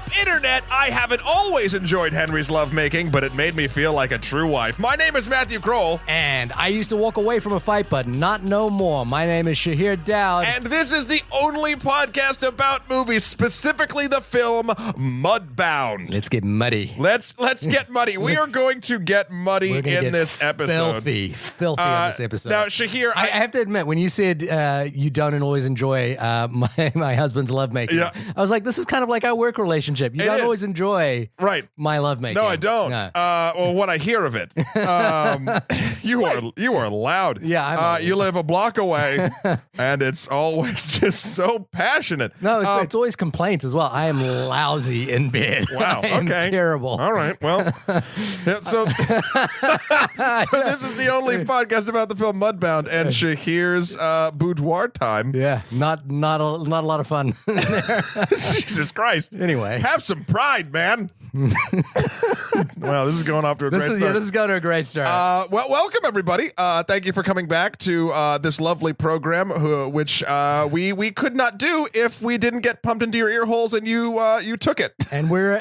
up, Internet? I haven't always enjoyed Henry's lovemaking, but it made me feel like a true wife. My name is Matthew Kroll. And I used to walk away from a fight, but not no more. My name is Shahir Dowd. And this is the only podcast about movies, specifically the film Mudbound. Let's get muddy. Let's get muddy. We are going to get muddy in this episode. Filthy in this episode. Now, Shahir, I have to admit, when you said you don't always enjoy my husband's lovemaking, Yeah. I was like, this is kind of like our work relationship. You don't always enjoy my lovemaking. No, I don't. No. Well, what I hear of it, you are loud. Yeah, you live a block away, and it's always just so passionate. No, it's always complaints as well. I am lousy in bed. Wow. I am Okay. terrible. All right. Well, yeah, so this is the only podcast about the film Mudbound and Shahir's boudoir time. Yeah, not a lot of fun. Jesus Christ. Anyway. Have some pride, man. Well, this is going off to a great start. Yeah, this is going to a great start. Well, welcome everybody. Thank you for coming back to this lovely program, which we could not do if we didn't get pumped into your ear holes and you took it. And we're...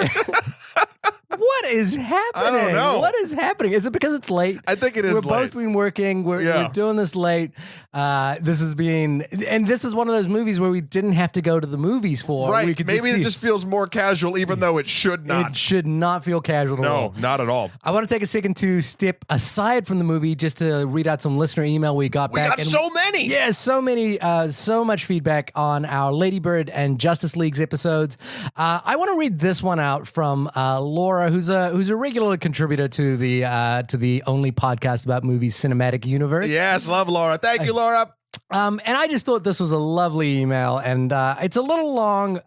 What is happening? I don't know. What is happening? Is it because it's late? I think it is We're late. both been working. We're doing this late. This is one of those movies where we didn't have to go to the movies for. Right. We could Maybe it just feels more casual, even though it should not. It should not feel casual at all. No, not at all. I want to take a second to step aside from the movie just to read out some listener email we got back. We got so many. Yeah, so many, so much feedback on our Lady Bird and Justice League's episodes. I want to read this one out from Laura, who's a regular contributor to the only podcast about movies cinematic universe. Yes, love Laura. Thank you, Laura. And I just thought this was a lovely email, and it's a little long,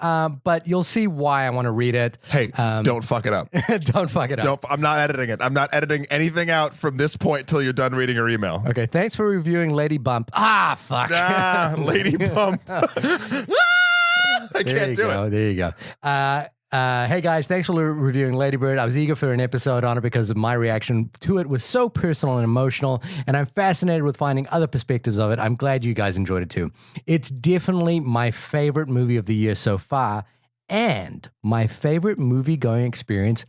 but you'll see why I want to read it. Hey, don't fuck it up. Don't fuck it up. I'm not editing it. I'm not editing anything out from this point till you're done reading your email. Okay, thanks for reviewing Lady Bump. Ah, fuck. Lady Bump. I can't do it. There you go. Hey guys, thanks for reviewing Lady Bird. I was eager for an episode on it because of my reaction to it was so personal and emotional, and I'm fascinated with finding other perspectives of it. I'm glad you guys enjoyed it too. It's definitely my favorite movie of the year so far, and my favorite movie-going experience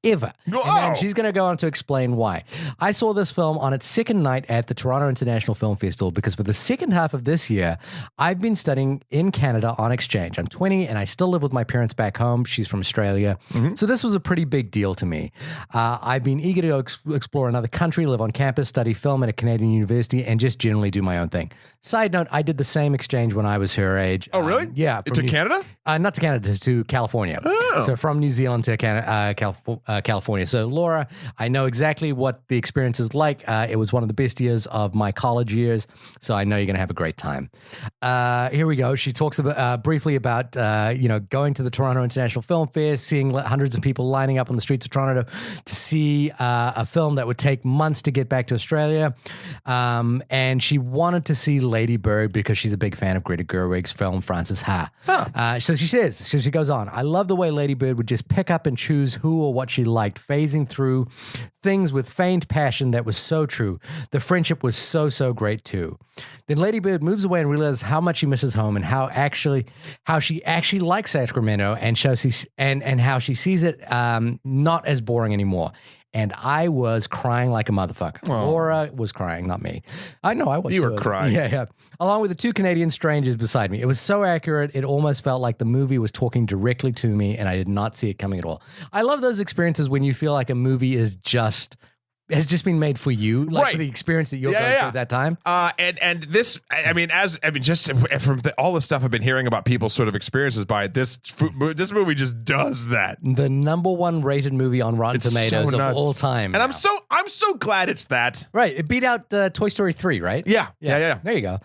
ever. Oh. And then she's going to go on to explain why. I saw this film on its second night at the Toronto International Film Festival because for the second half of this year, I've been studying in Canada on exchange. I'm 20 and I still live with my parents back home. She's from Australia. Mm-hmm. So this was a pretty big deal to me. I've been eager to go explore another country, live on campus, study film at a Canadian university, and just generally do my own thing. Side note, I did the same exchange when I was her age. Oh, really? Yeah. To Canada? Not to Canada, to California. Oh. So from New Zealand to California. So Laura, I know exactly what the experience is like. It was one of the best years of my college years, so I know you're going to have a great time. Here we go. She talks about briefly about going to the Toronto International Film Fair, seeing hundreds of people lining up on the streets of Toronto to see a film that would take months to get back to Australia. And she wanted to see Lady Bird because she's a big fan of Greta Gerwig's film Frances Ha. Huh. So she goes on, I love the way Lady Bird would just pick up and choose who or what she liked, phasing through things with feigned passion that was so true. The friendship was so great too. Then Lady Bird moves away and realizes how much she misses home and how she actually likes Sacramento and how she sees it not as boring anymore. And I was crying like a motherfucker. Oh. Laura was crying, not me. I know I was. You were crying. Yeah. Along with the two Canadian strangers beside me. It was so accurate, it almost felt like the movie was talking directly to me, and I did not see it coming at all. I love those experiences when you feel like a movie has just been made for you, like for the experience that you're going through at that time. And this, just from all the stuff I've been hearing about people's sort of experiences by it, this movie just does that. The number one rated movie on Rotten Tomatoes of all time. And I'm so glad it's that. Right. It beat out Toy Story 3, right? Yeah. There you go.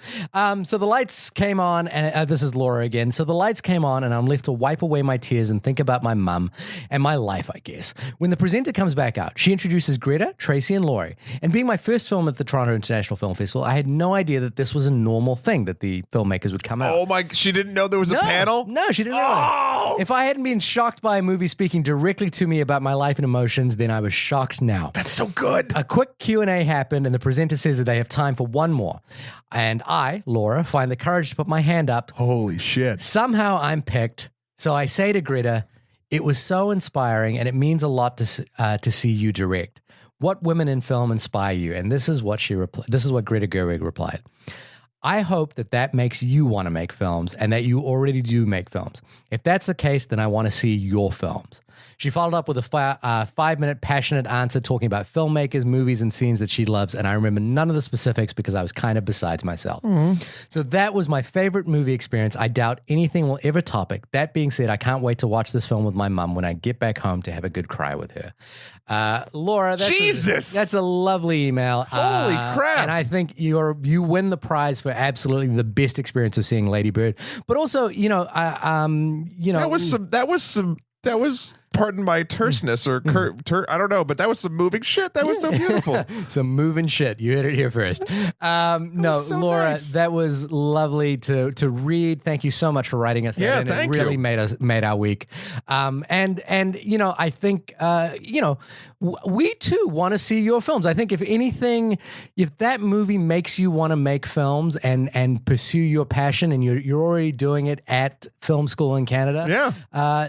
So the lights came on, and this is Laura again. So the lights came on, and I'm left to wipe away my tears and think about my mum and my life, I guess. When the presenter comes back out, she introduces Greta, Tracy, and Laurie. And being my first film at the Toronto International Film Festival, I had no idea that this was a normal thing that the filmmakers would come out. Oh my, she didn't know there was a panel? No, she didn't know. If I hadn't been shocked by a movie speaking directly to me about my life and emotions, then I was shocked now. That's so good. A quick Q&A happened, and the presenter says that they have time for one more. And I, Laura, find the courage to put my hand up. Holy shit. Somehow I'm picked. So I say to Greta, It was so inspiring, and it means a lot to see you direct. What women in film inspire you? And this is what this is what Greta Gerwig replied. I hope that makes you want to make films and that you already do make films. If that's the case, then I want to see your films. She followed up with a 5-minute passionate answer talking about filmmakers, movies, and scenes that she loves, and I remember none of the specifics because I was kind of besides myself. So that was my favorite movie experience. I doubt anything will ever top it. That being said, I can't wait to watch this film with my mum when I get back home to have a good cry with her. Laura, that's a lovely email. Holy crap. And I think you win the prize for absolutely the best experience of seeing Lady Bird. But also, that was pardon my terseness or I don't know, but that was some moving shit. That was so beautiful. Some moving shit. You heard it here first. So Laura, nice. that was lovely to read. Thank you so much for writing us that. Yeah, And thank it really you. made our week. And I think we too want to see your films. I think if anything, if that movie makes you want to make films and pursue your passion, and you're already doing it at film school in Canada,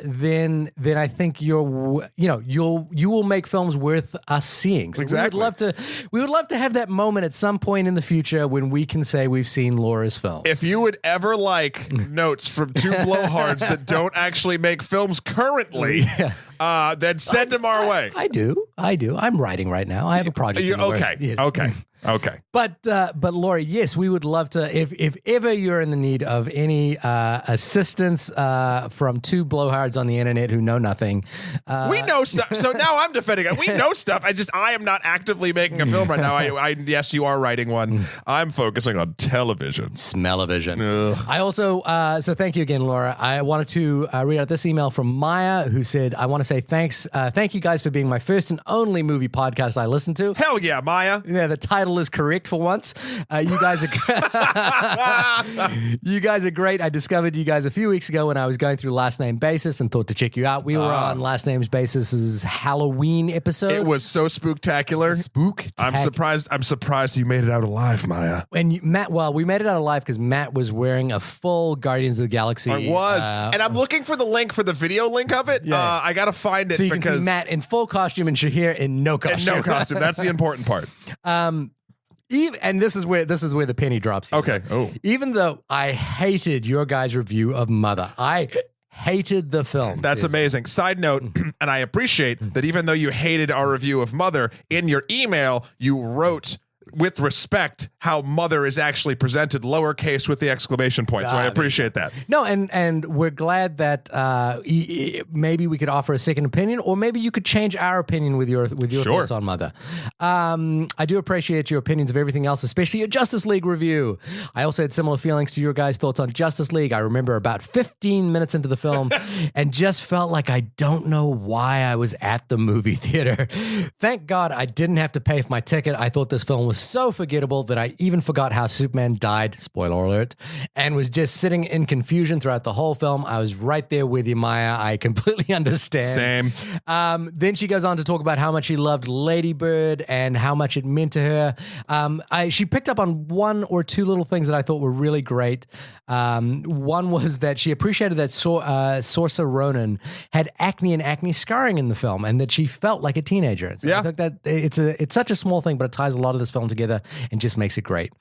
then I think you will make films worth us seeing. So Exactly. we would love to have that moment at some point in the future when we can say we've seen Laura's film. If you would ever like notes from two blowhards that don't actually make films currently, then send them our way. I do. I'm writing right now. I have a project. Okay. But Laura, yes, we would love to. If ever you're in the need of any assistance from two blowhards on the internet who know nothing, we know stuff. So now I'm defending it. We know stuff. I am not actively making a film right now. Yes, you are writing one. I'm focusing on television. Smell-o-vision. Ugh. I also, so thank you again, Laura. I wanted to read out this email from Maya, who said, I want to say thank you guys for being my first and only movie podcast I listened to. Hell yeah, Maya. Yeah, the title is correct for once. You guys are great. I discovered you guys a few weeks ago when I was going through Last Name Basis and thought to check you out. We were on Last Names Basis's Halloween episode. It was so spooktacular. I'm surprised you made it out alive, Maya. And Matt, well, we made it out alive because Matt was wearing a full Guardians of the Galaxy. I was. And I'm looking for the link for the video link of it. Yeah. I got to find it so you because can see Matt in full costume and Shahir in no costume. no costume. That's the important part. And this is where the penny drops here. Okay. Oh. Even though I hated your guys' review of Mother, I hated the film. That's amazing. Side note, and I appreciate that even though you hated our review of Mother, in your email, you wrote with respect how Mother is actually presented, lowercase with the exclamation point. So I appreciate that. No, and we're glad that maybe we could offer a second opinion, or maybe you could change our opinion with your Sure. thoughts on Mother. I do appreciate your opinions of everything else, especially your Justice League review. I also had similar feelings to your guys' thoughts on Justice League. I remember about 15 minutes into the film and just felt like I don't know why I was at the movie theater. Thank God I didn't have to pay for my ticket. I thought this film was so forgettable that I even forgot how Superman died, spoiler alert, and was just sitting in confusion throughout the whole film. I was right there with you, Maya. I completely understand. Same. Then she goes on to talk about how much she loved Lady Bird and how much it meant to her. She picked up on one or two little things that I thought were really great. One was that she appreciated that Saoirse Ronan had acne and acne scarring in the film, and that she felt like a teenager. So Yeah. I think that it's such a small thing, but it ties a lot of this film together and just makes it great.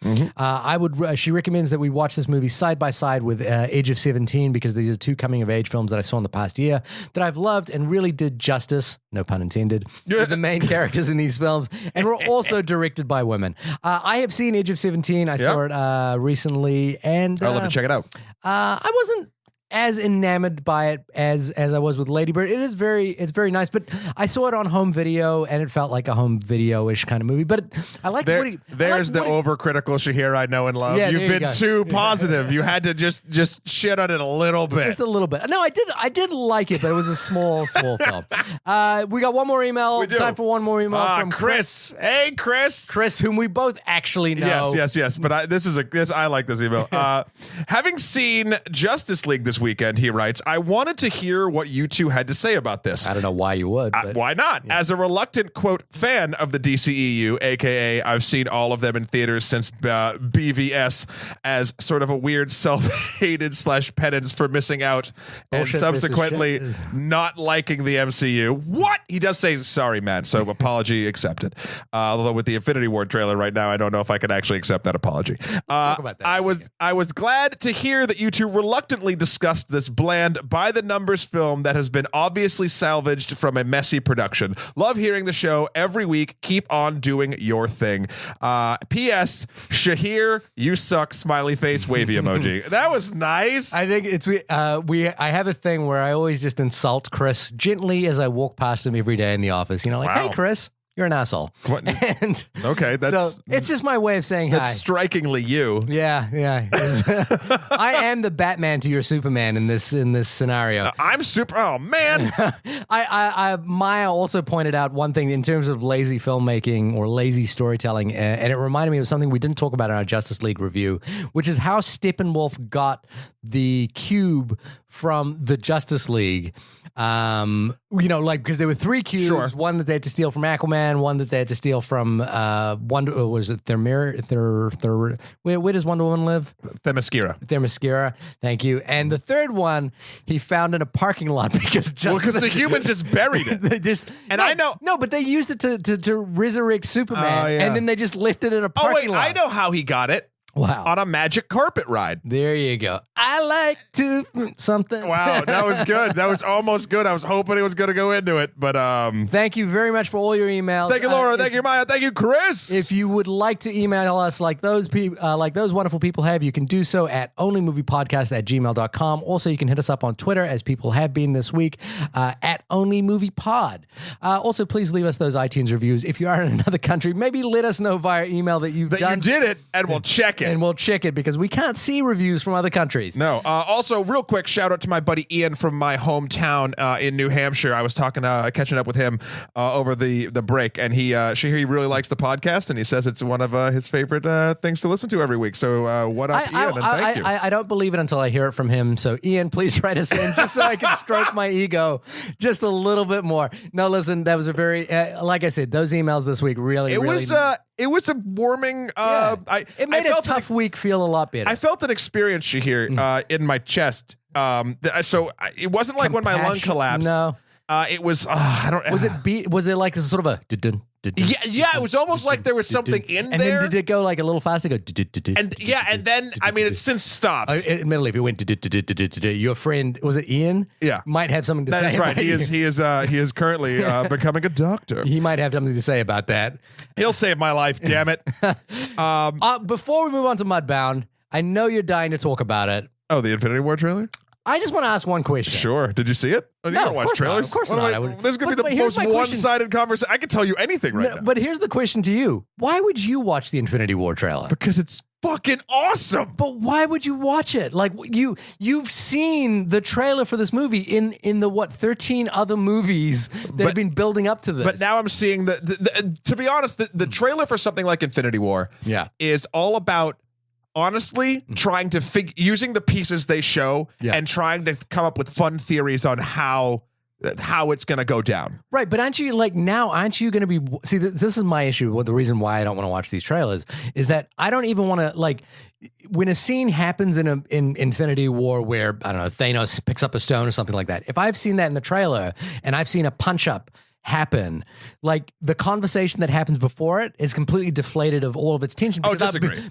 She recommends that we watch this movie side by side with Edge of 17, because these are two coming of age films that I saw in the past year that I've loved and really did justice, no pun intended, to the main characters in these films, and were also directed by women. I have seen Edge of 17. I saw it recently, and I'd love to check it out. I wasn't as enamored by it as I was with Lady Bird. It's very nice, but I saw it on home video and it felt like a home video-ish kind of movie. But I like There's the overcritical Shahir I know and love. Yeah, You've there you been go. too positive. You had to just shit on it a little bit. Just a little bit. No, I did like it, but it was a small film. We got one more email. We do. Time for one more email from Chris. Hey, Chris. Chris, whom we both actually know. Yes. But I like this email. Having seen Justice League this weekend, he writes, I wanted to hear what you two had to say about this. I don't know why you would. But Why not? Yeah. As a reluctant, quote, fan of the DCEU, a.k.a. I've seen all of them in theaters since BVS, as sort of a weird self-hated / penance for missing out and subsequently not liking the MCU. What? He does say, sorry, man, so apology accepted. Although with the Infinity War trailer right now, I don't know if I can actually accept that apology. I was glad to hear that you two reluctantly discussed this bland, by-the-numbers film that has been obviously salvaged from a messy production. Love hearing the show every week. Keep on doing your thing. P.S. Shahir, you suck, smiley face, wavy emoji. That was nice. I think it's I have a thing where I always just insult Chris gently as I walk past him every day in the office. You know, like, wow. Hey, Chris. You're an asshole. What? And okay, that's so it's just my way of saying hi. That's strikingly you. Yeah. I am the Batman to your Superman in this scenario. I'm super. Oh man. Maya also pointed out one thing in terms of lazy filmmaking or lazy storytelling, and it reminded me of something we didn't talk about in our Justice League review, which is how Steppenwolf got the cube from the Justice League. Because there were 3 cubes, sure. One that they had to steal from Aquaman, one that they had to steal from Wonder. Was it where does Wonder Woman live? Themyscira. Thank you. And the third one he found in a parking lot because the humans just buried it. But they used it to resurrect Superman, and then they just left it in a parking lot. I know how he got it. Wow. On a magic carpet ride. There you go. I like to something. Wow, that was good. That was almost good. I was hoping he was going to go into it, but Thank you very much for all your emails. Thank you, Laura. Thank you, Maya. Thank you, Chris. If you would like to email us like those wonderful people have, you can do so at onlymoviepodcast@gmail.com. Also, you can hit us up on Twitter, as people have been this week, at onlymoviepod. Also, please leave us those iTunes reviews. If you are in another country, maybe let us know via email that you did it, and we'll check it. And we'll check it because we can't see reviews from other countries. No. Also, real quick, shout out to my buddy Ian from my hometown in New Hampshire. I was catching up with him over the break, and he really likes the podcast, and he says it's one of his favorite things to listen to every week. So what up, Ian? And thank you. I don't believe it until I hear it from him. So Ian, please write us in just so I can stroke my ego just a little bit more. No, listen, that was a very like I said, those emails this week really. It was a warming. It made a tough week feel a lot better. I felt an experience, Shahir, in my chest. So it wasn't like when my lung collapsed. No, it was. I don't. Was it like a sort of a? Yeah, it was almost like there was something in there. And then did it go like a little faster? And then I mean, it's since stopped. Admittedly, if it went your friend, was it Ian? Yeah, might have something to say. That's right. He is currently becoming a doctor. He might have something to say about that. He'll save my life. Damn it. Before we move on to Mudbound, I know you're dying to talk about it. Oh, the Infinity War trailer? I just want to ask one question. Sure. Did you see it? Oh, you don't watch trailers? Of course not. This is going to be the most one-sided conversation. I can tell you anything right now. But here's the question to you. Why would you watch the Infinity War trailer? Because it's fucking awesome. But why would you watch it? Like, you've seen the trailer for this movie in the 13 other movies that have been building up to this. But now I'm seeing to be honest, the trailer for something like Infinity War is all about honestly trying to using the pieces they show and trying to come up with fun theories on how it's going to go down. Right, but aren't you going to be... See, this is my issue. The reason why I don't want to watch these trailers is that I don't even want to, like... When a scene happens in Infinity War where, I don't know, Thanos picks up a stone or something like that, if I've seen that in the trailer and I've seen a punch-up happen, like the conversation that happens before it is completely deflated of all of its tension.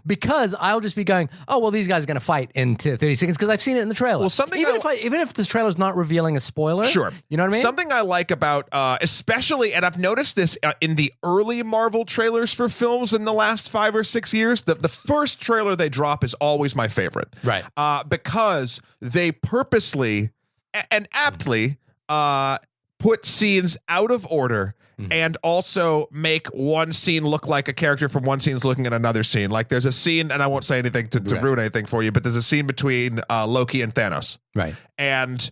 Because I'll just be going, oh, well, these guys are going to fight in 30 seconds because I've seen it in the trailer. Well, even if this trailer's not revealing a spoiler, sure, you know what I mean? Something I like about, especially, and I've noticed this in the early Marvel trailers for films in the last 5 or 6 years, the first trailer they drop is always my favorite, right? Because they purposely and aptly put scenes out of order and also make one scene look like a character from one scene's looking at another scene. Like there's a scene, and I won't say anything to ruin anything for you, but there's a scene between Loki and Thanos. Right. And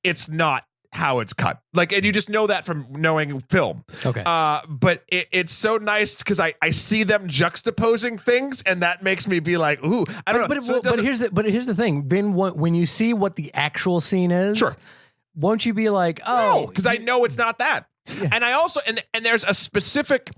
it's not how it's cut. Like, and you just know that from knowing film. Okay. But it's so nice because I see them juxtaposing things, and that makes me be like, ooh, I don't know. But here's the thing. Then when you see what the actual scene is, sure, won't you be like, oh, because I know it's not that. Yeah. And I also and there's a specific.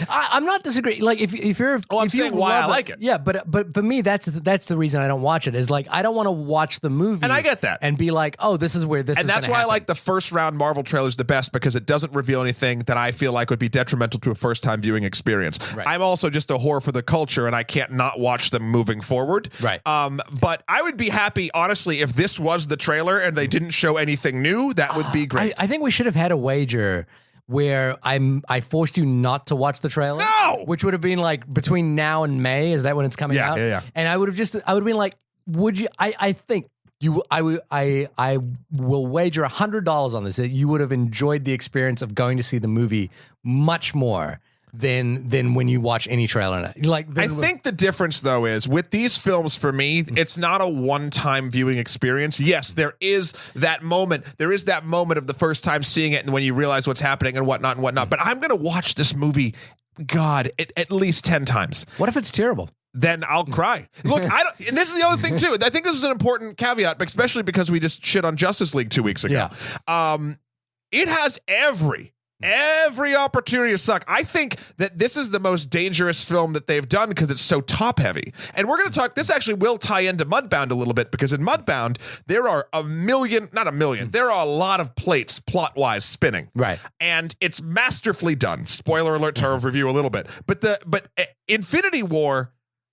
I'm not disagreeing. Like if you're, I'm if saying you why I love like it. Yeah, but for me, that's the reason I don't watch it. Is like I don't want to watch the movie, and I get that, and be like, oh, this is where this. And is that's why happen. I like the first round Marvel trailers the best, because it doesn't reveal anything that I feel like would be detrimental to a first time viewing experience. Right. I'm also just a whore for the culture, and I can't not watch them moving forward. Right. But I would be happy, honestly, if this was the trailer and they didn't show anything new. That would be great. I think we should have had a wager where I forced you not to watch the trailer. No! Which would have been like between now and May. Is that when it's coming out? Yeah. And I would have been like, would you? I think you. I will wager $100 on this that you would have enjoyed the experience of going to see the movie much more than when you watch any trailer. Like, I think the difference, though, is with these films, for me, it's not a one-time viewing experience. Yes, there is that moment. There is that moment of the first time seeing it and when you realize what's happening and whatnot. But I'm going to watch this movie, God, at least 10 times. What if it's terrible? Then I'll cry. Look, I don't, and this is the other thing, too. I think this is an important caveat, especially because we just shit on Justice League 2 weeks ago. Yeah. It has every opportunity to suck. I think that this is the most dangerous film that they've done because it's so top heavy. And we're going to talk, this actually will tie into Mudbound a little bit, because in Mudbound, there are there are a lot of plates plot wise spinning. Right. And it's masterfully done. Spoiler alert to our review a little bit. But Infinity War,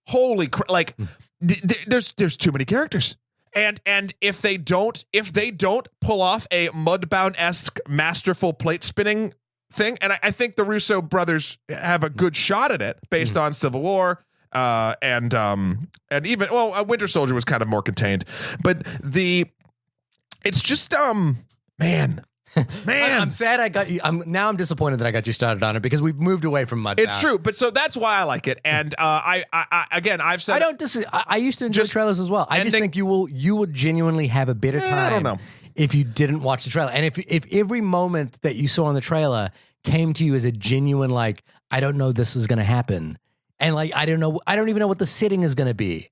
holy crap, like there's too many characters. And if they don't pull off a Mudbound-esque masterful plate spinning thing, and I think the Russo brothers have a good shot at it based on Civil War, and even Winter Soldier was kind of more contained, but it's just man. I'm sad I got you. I'm disappointed that I got you started on it, because we've moved away from Mudbound. It's true, but so that's why I like it. And I've said I used to enjoy trailers as well. I just think you would genuinely have a better time. I don't know. If you didn't watch the trailer, and if every moment that you saw in the trailer came to you as a genuine, like, I don't know this is going to happen, and like I don't even know what the setting is going to be.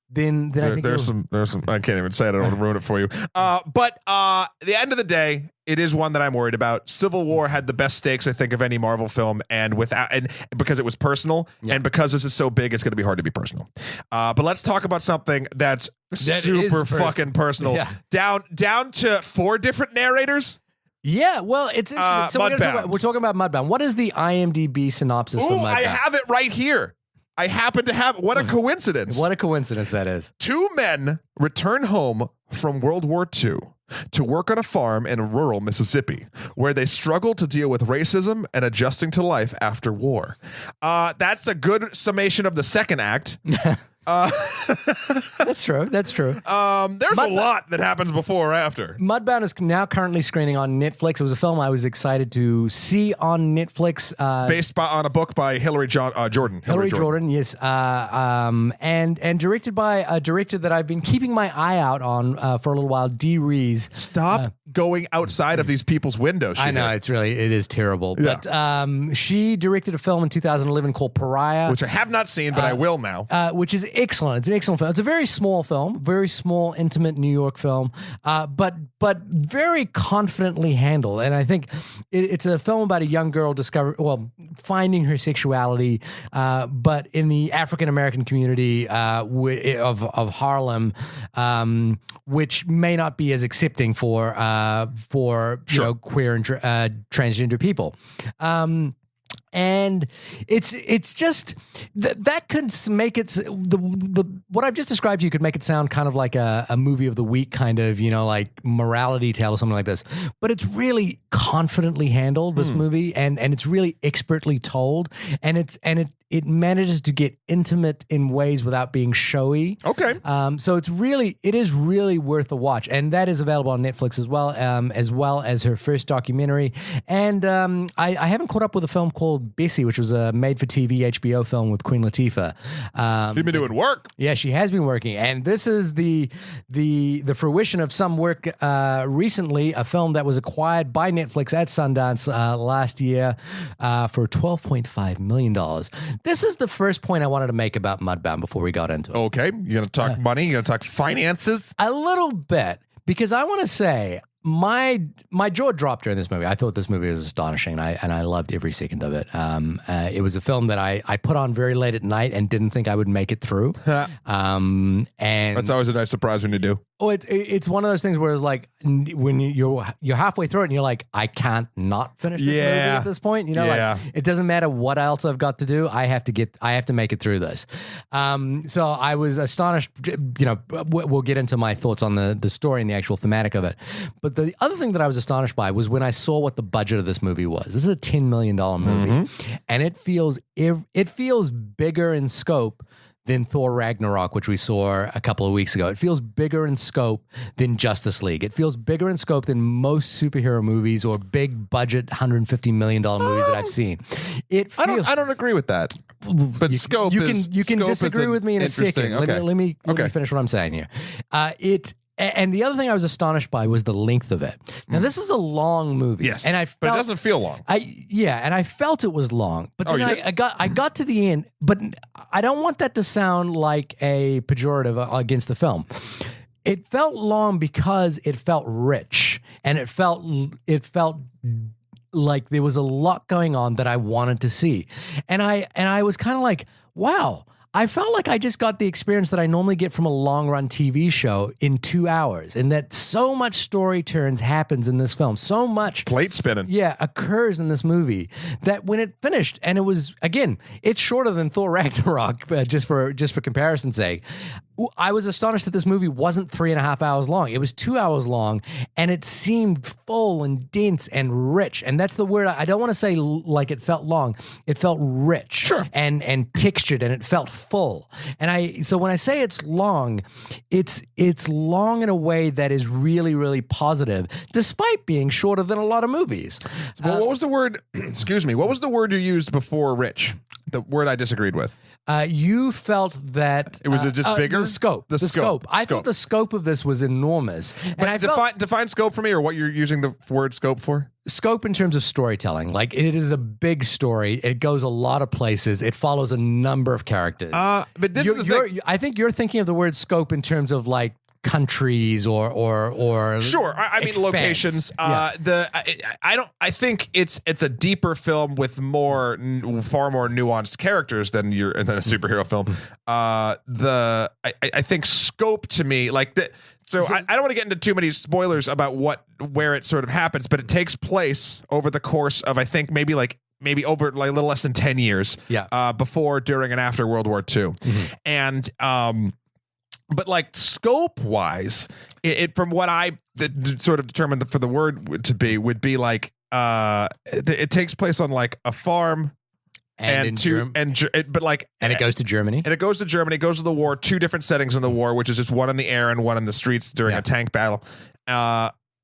Then I think there's some I can't even say it. I don't want to ruin it for you. But the end of the day, it is one that I'm worried about. Civil War had the best stakes, I think, of any Marvel film, and because it was personal, and because this is so big, it's going to be hard to be personal. But let's talk about something that's super fucking personal. Yeah. Down to 4 different narrators. Yeah, well, it's interesting. So we're talking about Mudbound. What is the IMDb synopsis for Mudbound? I have it right here. I happen to have, what a coincidence. What a coincidence that is. 2 men return home from World War II to work on a farm in rural Mississippi, where they struggle to deal with racism and adjusting to life after war. That's a good summation of the second act. That's true. There's a lot that happens before or after. Mudbound is now currently screening on Netflix. It was a film I was excited to see on Netflix. Based on a book by Hilary Jordan. Hilary Jordan, yes. And directed by a director that I've been keeping my eye out on for a little while, Dee Rees. Stop going outside of these people's windows. I know, it is terrible. Yeah. But she directed a film in 2011 called Pariah. Which I have not seen, but I will now. Which is excellent. It's an excellent film. It's a very small film, very small, intimate New York film, but very confidently handled. And I think it's a film about a young girl finding her sexuality, but in the African American community of Harlem, which may not be as accepting for queer and transgender people. And it's just that could make it what I've just described to you could make it sound kind of like a movie of the week, kind of, like morality tale or something like this. But it's really confidently handled, this movie, and it's really expertly told, and it manages to get intimate in ways without being showy. Okay. So it is really worth a watch, and that is available on Netflix as well as her first documentary. And I haven't caught up with a film called Bessie, which was a made-for-TV HBO film with Queen Latifah. She's been doing work. Yeah, she has been working, and this is the fruition of some work recently. A film that was acquired by Netflix at Sundance last year for $12.5 million. This is the first point I wanted to make about Mudbound before we got into it. Okay, you're gonna talk money. You're gonna talk finances. A little bit, because I want to say my jaw dropped during this movie. I thought this movie was astonishing, and I loved every second of it. It was a film that I put on very late at night and didn't think I would make it through. And That's always a nice surprise when you do. Oh, it's one of those things where it's like when you're halfway through it and you're like, I can't not finish this movie at this point. You know, like it doesn't matter what else I've got to do. I have to make it through this. So I was astonished. You know, we'll get into my thoughts on the story and the actual thematic of it. But the other thing that I was astonished by was when I saw what the budget of this movie was. This is a $10 million movie, and it feels bigger in scope than Thor Ragnarok, which we saw a couple of weeks ago. It feels bigger in scope than Justice League. It feels bigger in scope than most superhero movies or big budget $150 million movies that I've seen. I don't agree with that. But scope you can disagree with me in a second. Okay. Let me finish what I'm saying here. And the other thing I was astonished by was the length of it. Now, this is a long movie. Yes, and but it doesn't feel long. And I felt it was long. But then I got to the end, but I don't want that to sound like a pejorative against the film. It felt long because it felt rich, and it felt like there was a lot going on that I wanted to see. And I was kind of like, wow. I felt like I just got the experience that I normally get from a long-run TV show in 2 hours, and that so much story turns happens in this film, so much plate spinning, occurs in this movie that when it finished, and it was again, it's shorter than Thor Ragnarok, just for comparison's sake. I was astonished that this movie wasn't 3.5 hours long. It was 2 hours long, and it seemed full and dense and rich. And that's the word. I don't want to say like it felt long. It felt rich, sure, and textured, and it felt full. And so when I say it's long, it's long in a way that is really, really positive, despite being shorter than a lot of movies. Well, what was the word? Excuse me. What was the word you used before rich? The word I disagreed with. You felt that it was just bigger. The scope. I thought the scope of this was enormous. And I define scope for me, or what you're using the word scope for. Scope in terms of storytelling. Like, it is a big story. It goes a lot of places. It follows a number of characters. But this is the thing. I think you're thinking of the word scope in terms of like countries or sure. I mean locations. I think it's a deeper film with far more nuanced characters than a superhero film. I think scope to me So I don't want to get into too many spoilers about where it sort of happens, but it takes place over the course of, I think, maybe over like a little less than 10 years. Before, during, and after World War II. And but like scope wise, it from what I sort of determined for the word to be would be like it takes place on like a farm. It goes to Germany. And it goes to Germany. It goes to the war. 2 different settings in the war, which is just one in the air and one in the streets during a tank battle.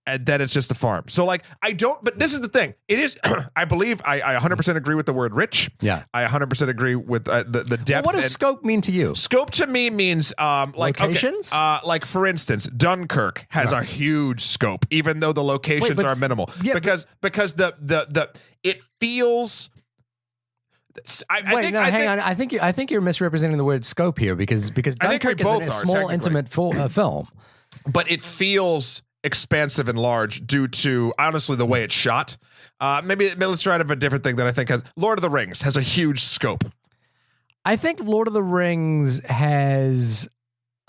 And then it's just a farm. So like but this is the thing. It is, I believe I 100% agree with the word rich. Yeah. I 100% agree with the depth. Well, what does scope mean to you? Scope to me means like locations. Okay, like for instance, Dunkirk has a huge scope, even though the locations are minimal. Yeah, because the it feels. Hang on. I think you're misrepresenting the word scope here because Dunkirk is a small, intimate film, but it feels expansive and large due to honestly the way it's shot. Maybe let's try to have a different thing that I think has. Lord of the Rings has a huge scope. I think Lord of the Rings has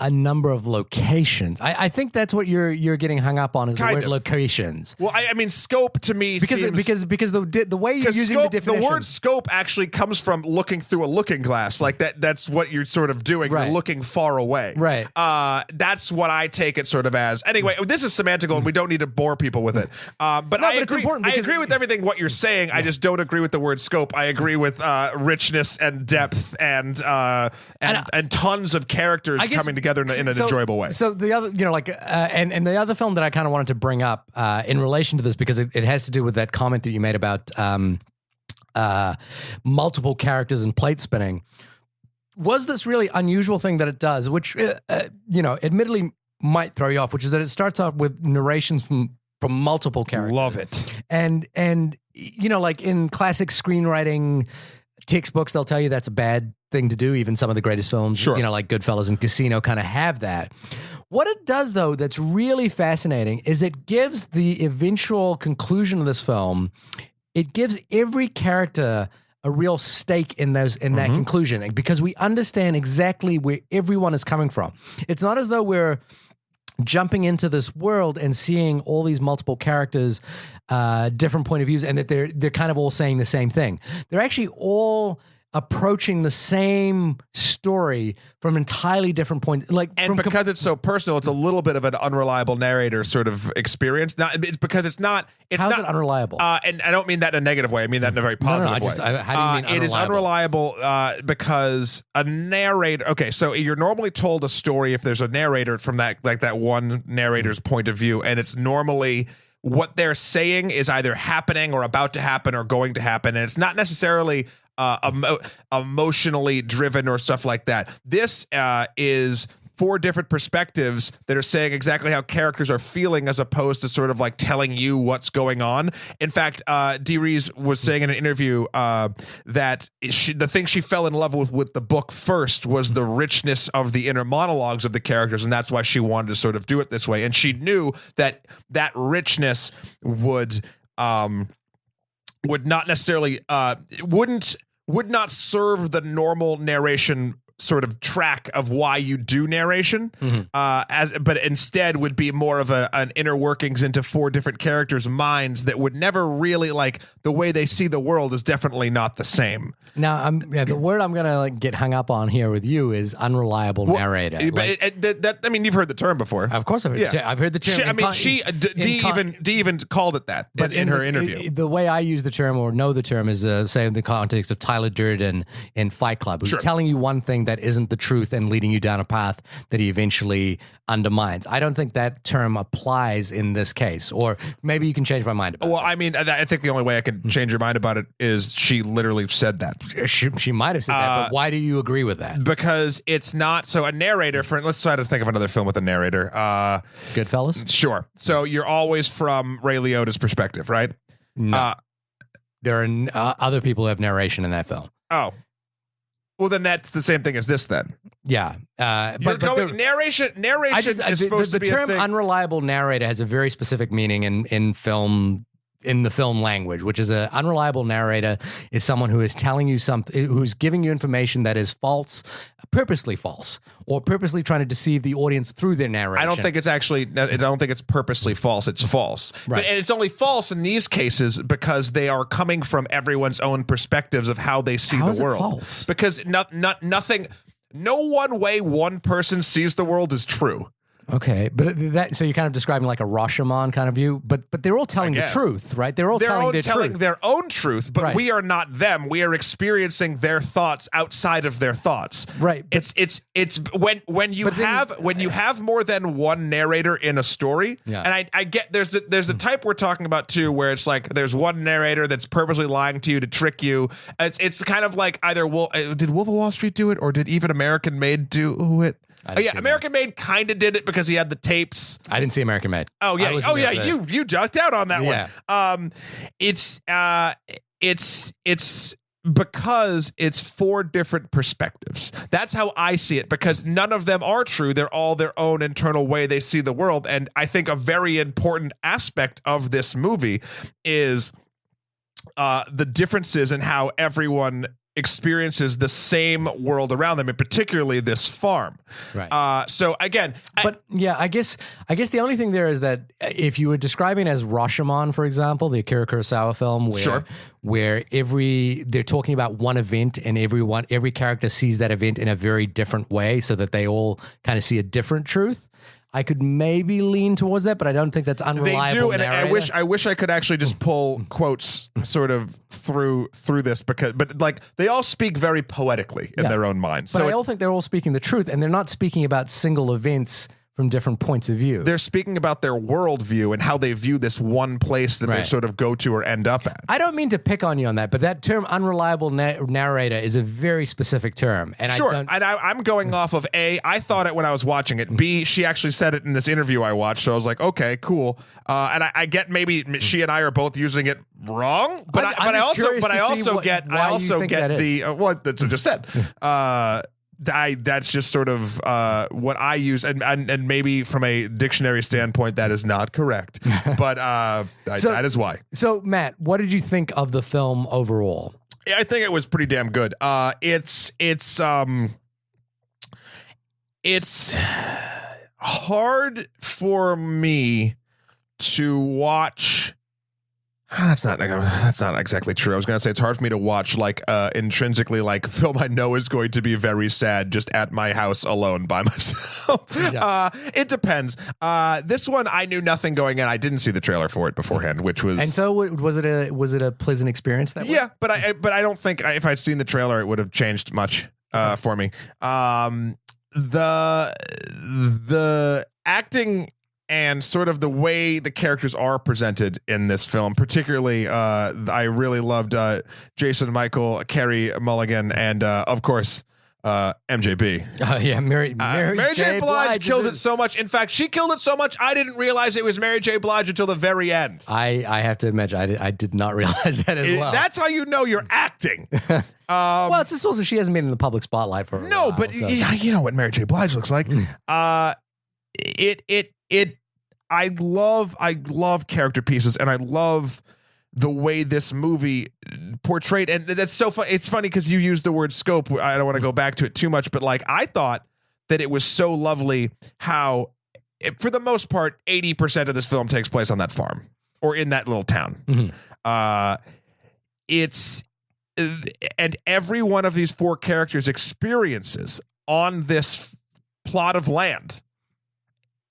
a number of locations. I think that's what you're getting hung up on is the Kind word of. locations. Well, I mean, scope to me seems... Because the way you're using scope, the definition, the word scope actually comes from looking through a looking glass. Like that's what you're sort of doing. Right. You're looking far away. Right. That's what I take it sort of as. Anyway, this is semantical, and we don't need to bore people with it. But I it's agree. important I because- agree with everything what you're saying. I just don't agree with the word scope. I agree with richness and depth and tons of characters I guess- coming together in an so- enjoyable way. So the other, and the other film that I kind of wanted to bring up in relation to this, because it has to do with that comment that you made about multiple characters and plate spinning, was this really unusual thing that it does, which admittedly might throw you off, which is that it starts out with narrations from multiple characters. Love it. And like in classic screenwriting textbooks, they'll tell you that's a bad thing to do. Even some of the greatest films, Sure. Like Goodfellas and Casino kind of have that. What it does, though, that's really fascinating is it gives the eventual conclusion of this film, it gives every character a real stake in that conclusion, because we understand exactly where everyone is coming from. It's not as though we're jumping into this world and seeing all these multiple characters, different point of views, and that they're kind of all saying the same thing. They're actually all approaching the same story from entirely different points. Because it's so personal, it's a little bit of an unreliable narrator sort of experience. It's because it's not. How's it unreliable? And I don't mean that in a negative way. I mean that in a very positive way. How do you mean it is unreliable because a narrator. Okay, so you're normally told a story if there's a narrator from that one narrator's point of view, and it's normally what they're saying is either happening or about to happen or going to happen, and it's not necessarily emotionally driven or stuff like that. This is 4 different perspectives that are saying exactly how characters are feeling, as opposed to sort of like telling you what's going on. In fact, Dee Rees was saying in an interview that the thing she fell in love with the book first was the richness of the inner monologues of the characters, and that's why she wanted to sort of do it this way. And she knew that richness would not necessarily would not serve the normal narration sort of track of why you do narration, but instead would be more of an inner workings into 4 different characters' minds that would never really, like, the way they see the world is definitely not the same. Now, the word I'm gonna get hung up on here with you is unreliable narrator. I mean, you've heard the term before. Of course, I've heard the term. Dee even called it that in her interview. The way I use the term or know the term is, say, in the context of Tyler Durden in Fight Club, who's telling you one thing that isn't the truth and leading you down a path that he eventually undermines. I don't think that term applies in this case, or maybe you can change my mind about it. Well, I mean, I think the only way I can change your mind about it is she literally said that. She might have said that, but why do you agree with that? Because it's not. So a narrator, let's try to think of another film with a narrator. Goodfellas? Sure. So you're always from Ray Liotta's perspective, right? No. There are other people who have narration in that film. Oh. Well, then that's the same thing as this then. Yeah. Narration is supposed to be the a term thing. unreliable narrator has a very specific meaning in film, in the film language, which is an unreliable narrator is someone who is telling you something, who's giving you information that is false, purposely false, or purposely trying to deceive the audience through their narration. I don't think it's purposely false. It's false. Right. And it's only false in these cases because they are coming from everyone's own perspectives of how they see the world. False? Because no one way one person sees the world is true. Okay, but so you're kind of describing like a Rashomon kind of view, but they're all telling the truth, right? They're all telling their own truth, but we are not them. We are experiencing their thoughts outside of their thoughts. Right. It's when you have more than one narrator in a story, and I get there's the type we're talking about too, where it's like there's one narrator that's purposely lying to you to trick you. It's kind of like either did Wolf of Wall Street do it, or did even American Made do it? American Made kind of did it because he had the tapes. I didn't see American Made. Oh yeah, you jucked out on that one. It's because it's 4 different perspectives. That's how I see it, because none of them are true. They're all their own internal way they see the world, and I think a very important aspect of this movie is the differences in how everyone experiences the same world around them, and particularly this farm. Right. So again, But yeah, I guess the only thing there is that if you were describing it as Rashomon, for example, the Akira Kurosawa film, where they're talking about one event and every character sees that event in a very different way, so that they all kind of see a different truth. I could maybe lean towards that, but I don't think that's unreliable. They do, and I wish I could actually just pull quotes sort of through this, but like they all speak very poetically in their own minds. But So I all think they're all speaking the truth, and they're not speaking about single events from different points of view. they're speaking about their worldview and how they view this one place that they Right. sort of go to or end up at. I don't mean to pick on you on that, but that term unreliable narrator is a very specific term. And Sure, I don't, and I'm going off of A, I thought it when I was watching it. B, she actually said it in this interview I watched, so I was like, okay, cool. And I get maybe she and I are both using it wrong, but I also get the what I just said. That's just sort of what I use, and maybe from a dictionary standpoint, that is not correct. But that is why. So, Matt, what did you think of the film overall? I think it was pretty damn good. It's hard for me to watch. That's not exactly true. I was going to say it's hard for me to watch like intrinsically like film I know is going to be very sad just at my house alone by myself. Yeah. It depends. This one I knew nothing going in. I didn't see the trailer for it beforehand, which was. And so was it a pleasant experience that way? Yeah, but I don't think if I'd seen the trailer it would have changed much for me. The acting and sort of the way the characters are presented in this film, particularly, I really loved Jason Michael, Carey Mulligan, and of course, MJB. Yeah, Mary J. Blige kills it so much. In fact, she killed it so much I didn't realize it was Mary J. Blige until the very end. I have to admit, I did not realize that as well. That's how you know you're acting. Well, it's just also she hasn't been in the public spotlight for a while, but so. you know what Mary J. Blige looks like. I love character pieces, and I love the way this movie portrayed, and that's so fun. It's funny because you used the word scope. I don't want to go back to it too much, but like I thought that it was so lovely how, for the most part, 80% of this film takes place on that farm or in that little town. Mm-hmm. And every one of these four characters' experiences on this plot of land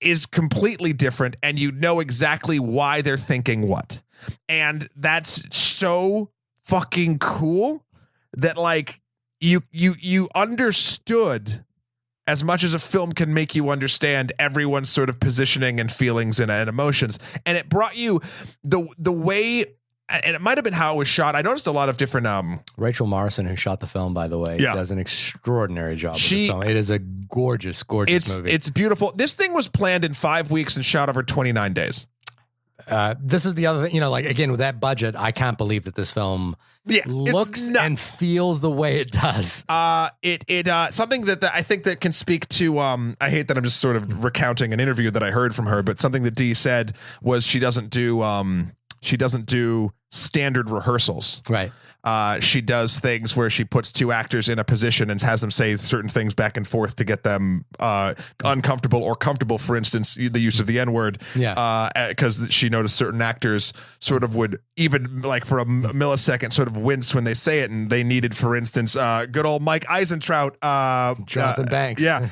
is completely different, and you know exactly why they're thinking what. And that's so fucking cool that like you understood as much as a film can make you understand everyone's sort of positioning and feelings and emotions. And it brought you the way, and it might have been how it was shot. I noticed a lot of different Rachel Morrison, who shot the film, by the way, does an extraordinary job with this film. It is a gorgeous movie. It's beautiful. This thing was planned in 5 weeks and shot over 29 days. This is the other thing, like again, with that budget, I can't believe that this film looks and feels the way it does. Something that I think that can speak to, I hate that I'm just sort of recounting an interview that I heard from her, but something that Dee said was she doesn't do standard rehearsals. Right. She does things where she puts two actors in a position and has them say certain things back and forth to get them uncomfortable or comfortable. For instance, the use of the N-word. Yeah. Because she noticed certain actors sort of would even like for a millisecond sort of wince when they say it, and they needed, for instance, good old Mike Eisentraut, Jonathan Banks. Yeah.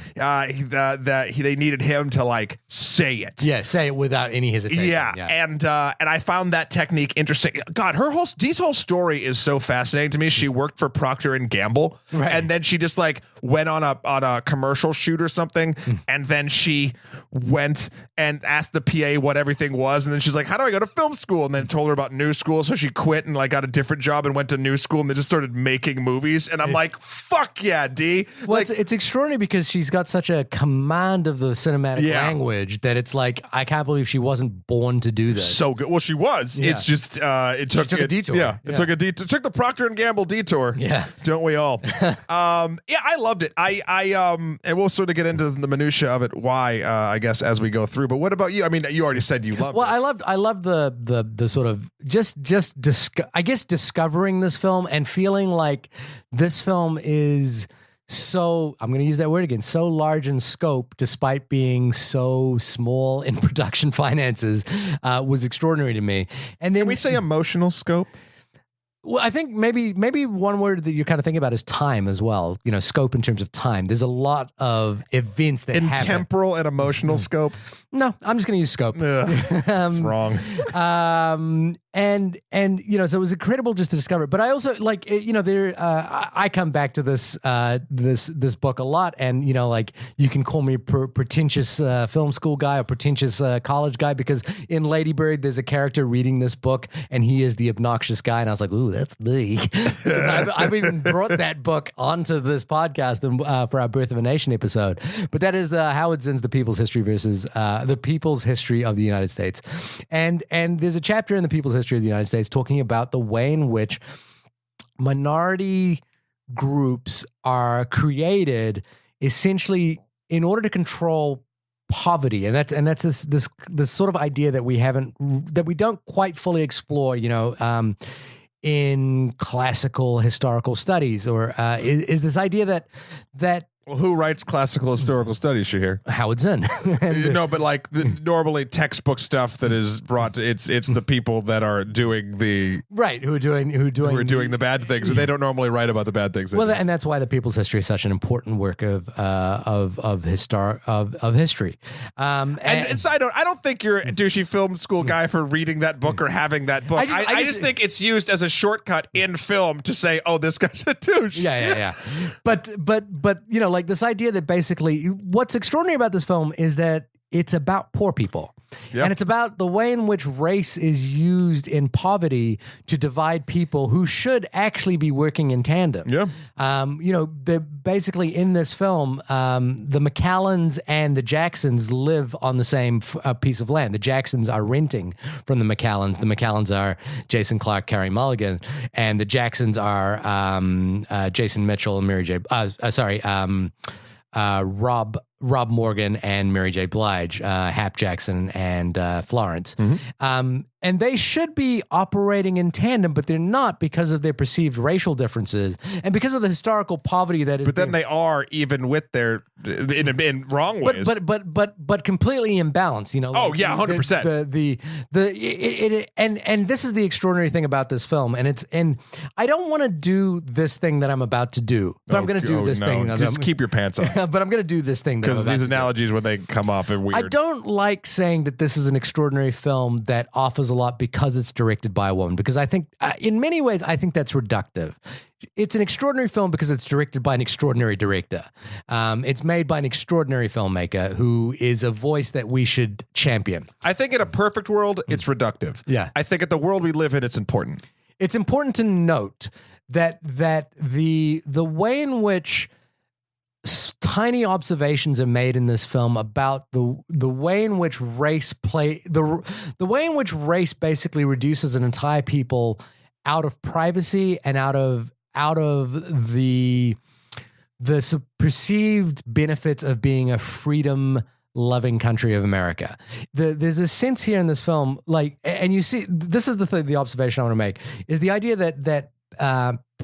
They needed him to like say it. Yeah, say it without any hesitation. Yeah. And I found that technique interesting. God, Dee's whole story is so fascinating to me. She worked for Procter and Gamble, right. And then she just like went on a commercial shoot or something, and then she went and asked the PA what everything was, and then she's like, "How do I go to film school?" And then told her about new school, so she quit and like got a different job and went to new school, and they just started making movies. And I'm like, "Fuck yeah, Dee!" Well, like, it's extraordinary because she's got such a command of the cinematic language that it's like I can't believe she wasn't born to do this. So good. Well, she was. Yeah. It's just it took a detour. Yeah, it took a detour. It took the Procter and Gamble detour. Yeah, don't we all? I loved it. And we'll sort of get into the minutia of it. Why? I guess as we go through. But what about you? I mean, you already said you loved. Well, it. I loved the sort of discovering this film and feeling like this film is. So I'm going to use that word again. So large in scope, despite being so small in production finances, was extraordinary to me. And then can we say emotional scope? Well, I think maybe one word that you're kind of thinking about is time as well. You know, scope in terms of time. There's a lot of events that happen. Temporal and emotional scope. No, I'm just going to use scope. It's wrong. And you know, so it was incredible just to discover it. But I also like, you know, I come back to this book a lot, and you know, like you can call me pretentious film school guy or pretentious college guy, because in Lady Bird there's a character reading this book and he is the obnoxious guy, and I was like, ooh, that's me. I've even brought that book onto this podcast for our Birth of a Nation episode. But that is Howard Zinn's The People's History versus The People's History of the United States, and there's a chapter in The People's History of the United States talking about the way in which minority groups are created essentially in order to control poverty, and that's this sort of idea that we don't quite fully explore, you know, in classical historical studies, or is this idea that well, who writes classical historical studies, Shahir? Howard Zinn. No, but like normally textbook stuff that is brought to, it's the people that are doing the right who are doing the bad things, and they don't normally write about the bad things. Well, and that's why The People's History is such an important work of history. And so I don't think you're a douchey film school guy for reading that book or having that book. I just think it's used as a shortcut in film to say, oh, this guy's a douche. Yeah. But you know, like this idea that basically what's extraordinary about this film is that it's about poor people. Yep. And it's about the way in which race is used in poverty to divide people who should actually be working in tandem. Yeah. You know, basically in this film, the McCallans and the Jacksons live on the same piece of land. The Jacksons are renting from the McCallans. The McCallans are Jason Clarke, Carey Mulligan, and the Jacksons are Jason Mitchell and Mary J. Rob Morgan and Mary J. Blige, Hap Jackson and Florence. Mm-hmm. And they should be operating in tandem, but they're not because of their perceived racial differences and because of the historical poverty that is. But then they are, even with their in wrong ways. But completely imbalanced. You know. Oh yeah, 100%. And this is the extraordinary thing about this film, and I don't want to do this thing that I'm about to do, but I'm going to do this thing. Just keep your pants on. But I'm going to do this thing because these analogies when they come up are weird. I don't like saying that this is an extraordinary film that offers a lot because it's directed by a woman, because I think in many ways I think that's reductive. It's an extraordinary film because it's directed by an extraordinary director. It's made by an extraordinary filmmaker who is a voice that we should champion. I think in a perfect world, it's reductive. Yeah. I think at the world we live in, it's important. It's important to note that the way in which tiny observations are made in this film about the way in which race the way in which race basically reduces an entire people out of privacy and out of the perceived benefits of being a freedom loving country of America. There's a sense here in this film, like, and you see, this is the observation I want to make, is the idea that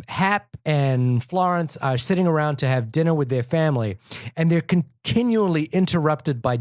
Hap and Florence are sitting around to have dinner with their family, and they're continually interrupted by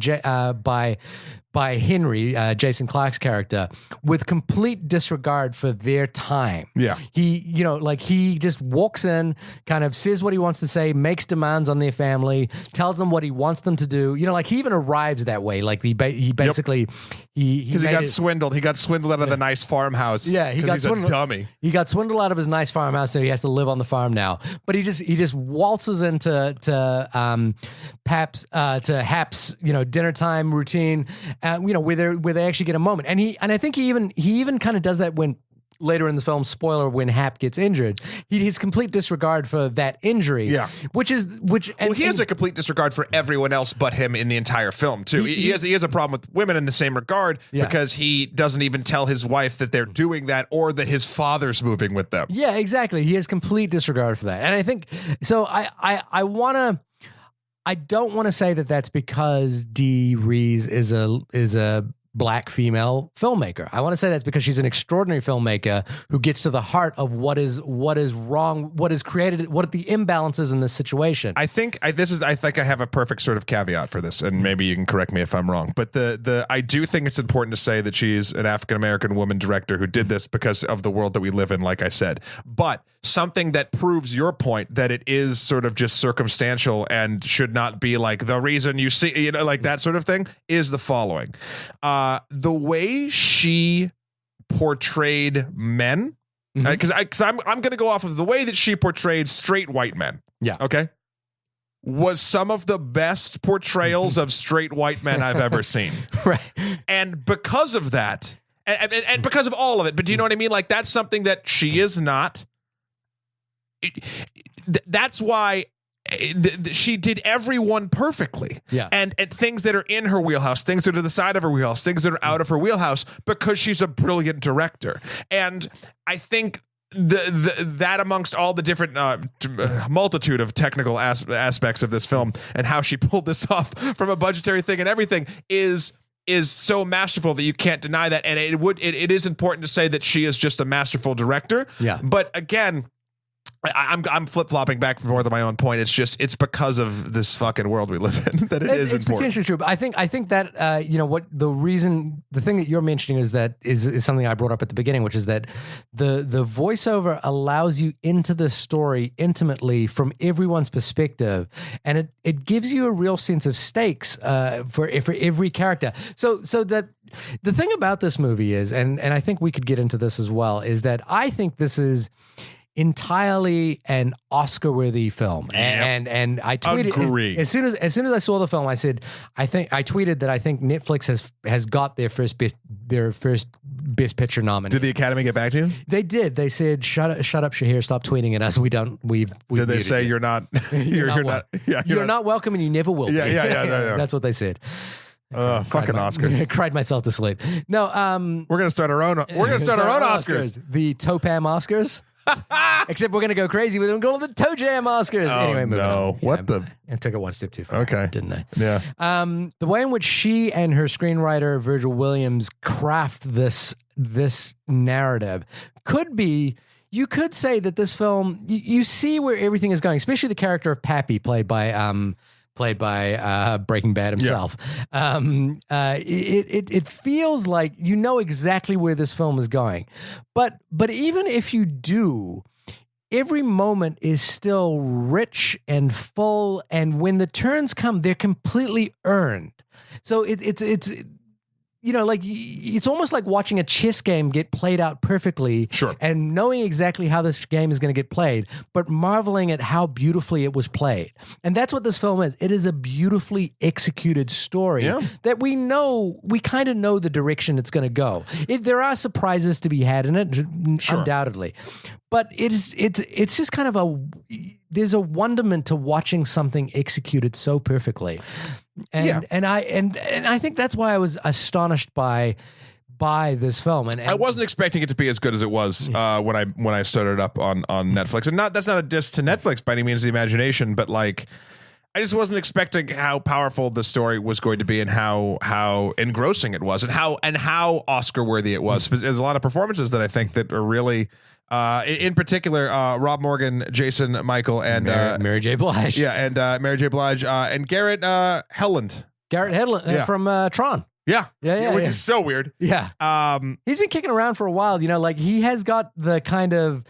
Henry, Jason Clarke's character, with complete disregard for their time. Yeah. He just walks in, kind of says what he wants to say, makes demands on their family, tells them what he wants them to do. You know, like he even arrives that way. Like he basically, because he got swindled. He got swindled out of the nice farmhouse. Yeah, he's a dummy. He got swindled out of his nice farmhouse, so he has to live on the farm now. But he just waltzes into Hap's dinner time routine. Where they actually get a moment, and I think he even kind of does that when later in the film, spoiler, when Hap gets injured, his complete disregard for that injury. Yeah. He has a complete disregard for everyone else but him in the entire film too. He has a problem with women in the same regard because he doesn't even tell his wife that they're doing that or that his father's moving with them. Yeah, exactly. He has complete disregard for that. And I think so I don't want to say that that's because Dee Rees is a Black female filmmaker. I want to say that's because she's an extraordinary filmmaker who gets to the heart of what is wrong, what is created, what the imbalances in this situation. I think I have a perfect sort of caveat for this, and maybe you can correct me if I'm wrong. But I do think it's important to say that she's an African American woman director who did this because of the world that we live in, like I said. But something that proves your point that it is sort of just circumstantial and should not be like the reason you see, like that sort of thing, is the following. The way she portrayed men, because I'm going to go off of the way that she portrayed straight white men. Yeah. Okay. Was some of the best portrayals of straight white men I've ever seen. Right. And because of that, and because of all of it, but do you know what I mean? Like, that's something that she is not. That's why she did everyone perfectly. Yeah. And things that are in her wheelhouse, things that are to the side of her wheelhouse, things that are out of her wheelhouse, because she's a brilliant director. And I think that amongst all the different multitude of technical aspects of this film and how she pulled this off from a budgetary thing and everything is so masterful that you can't deny that. And it is important to say that she is just a masterful director. Yeah. But again, I'm flip-flopping back and forth on my own point. It's because of this fucking world we live in that it's important. Potentially true, but I think that the thing that you're mentioning is something I brought up at the beginning, which is that the voiceover allows you into the story intimately from everyone's perspective, and it gives you a real sense of stakes for every character. So that the thing about this movie is, and I think we could get into this as well, is that I think this is entirely an Oscar-worthy film, and I tweeted as soon as I saw the film, I tweeted that I think Netflix has got their first Best Picture nominee. Did the Academy get back to you? They did. They said, "Shut up, Shahir. Stop tweeting at us. Did they say you're not? You're not welcome, and you never will." Yeah. That's what they said. Fucking Oscars. I cried myself to sleep. No, we're gonna start our own. We're gonna start our own Oscars. The Topam Oscars. Except we're going to go crazy with them, go to the Toe Jam Oscars. Oh, anyway, moving on. What I took it one step too far. Okay. Didn't I? Yeah. The way in which she and her screenwriter, Virgil Williams, craft this narrative could be, you could say that this film, you see where everything is going, especially the character of Pappy, played by Breaking Bad himself. Yeah. It feels like you know exactly where this film is going. But even if you do, every moment is still rich and full, and when the turns come, they're completely earned. So it's like it's almost like watching a chess game get played out perfectly. Sure. And knowing exactly how this game is going to get played, but marveling at how beautifully it was played. And that's what this film is. It is a beautifully executed story that we kind of know the direction it's going to go. There are surprises to be had in it, undoubtedly. But it's just kind of there's a wonderment to watching something executed so perfecly. And I think that's why I was astonished by this film. And I wasn't expecting it to be as good as it was when I started it up on Netflix. And that's not a diss to Netflix by any means of the imagination, but like I just wasn't expecting how powerful the story was going to be and how engrossing it was and how Oscar worthy it was. There's a lot of performances that I think that are really in particular, Rob Morgan, Jason Michael, and Mary J. Blige. Yeah, and Mary J. Blige, and Garrett Hedlund. Garrett Hedlund from Tron. Yeah, which is so weird. Yeah, he's been kicking around for a while. Like he has got the kind of,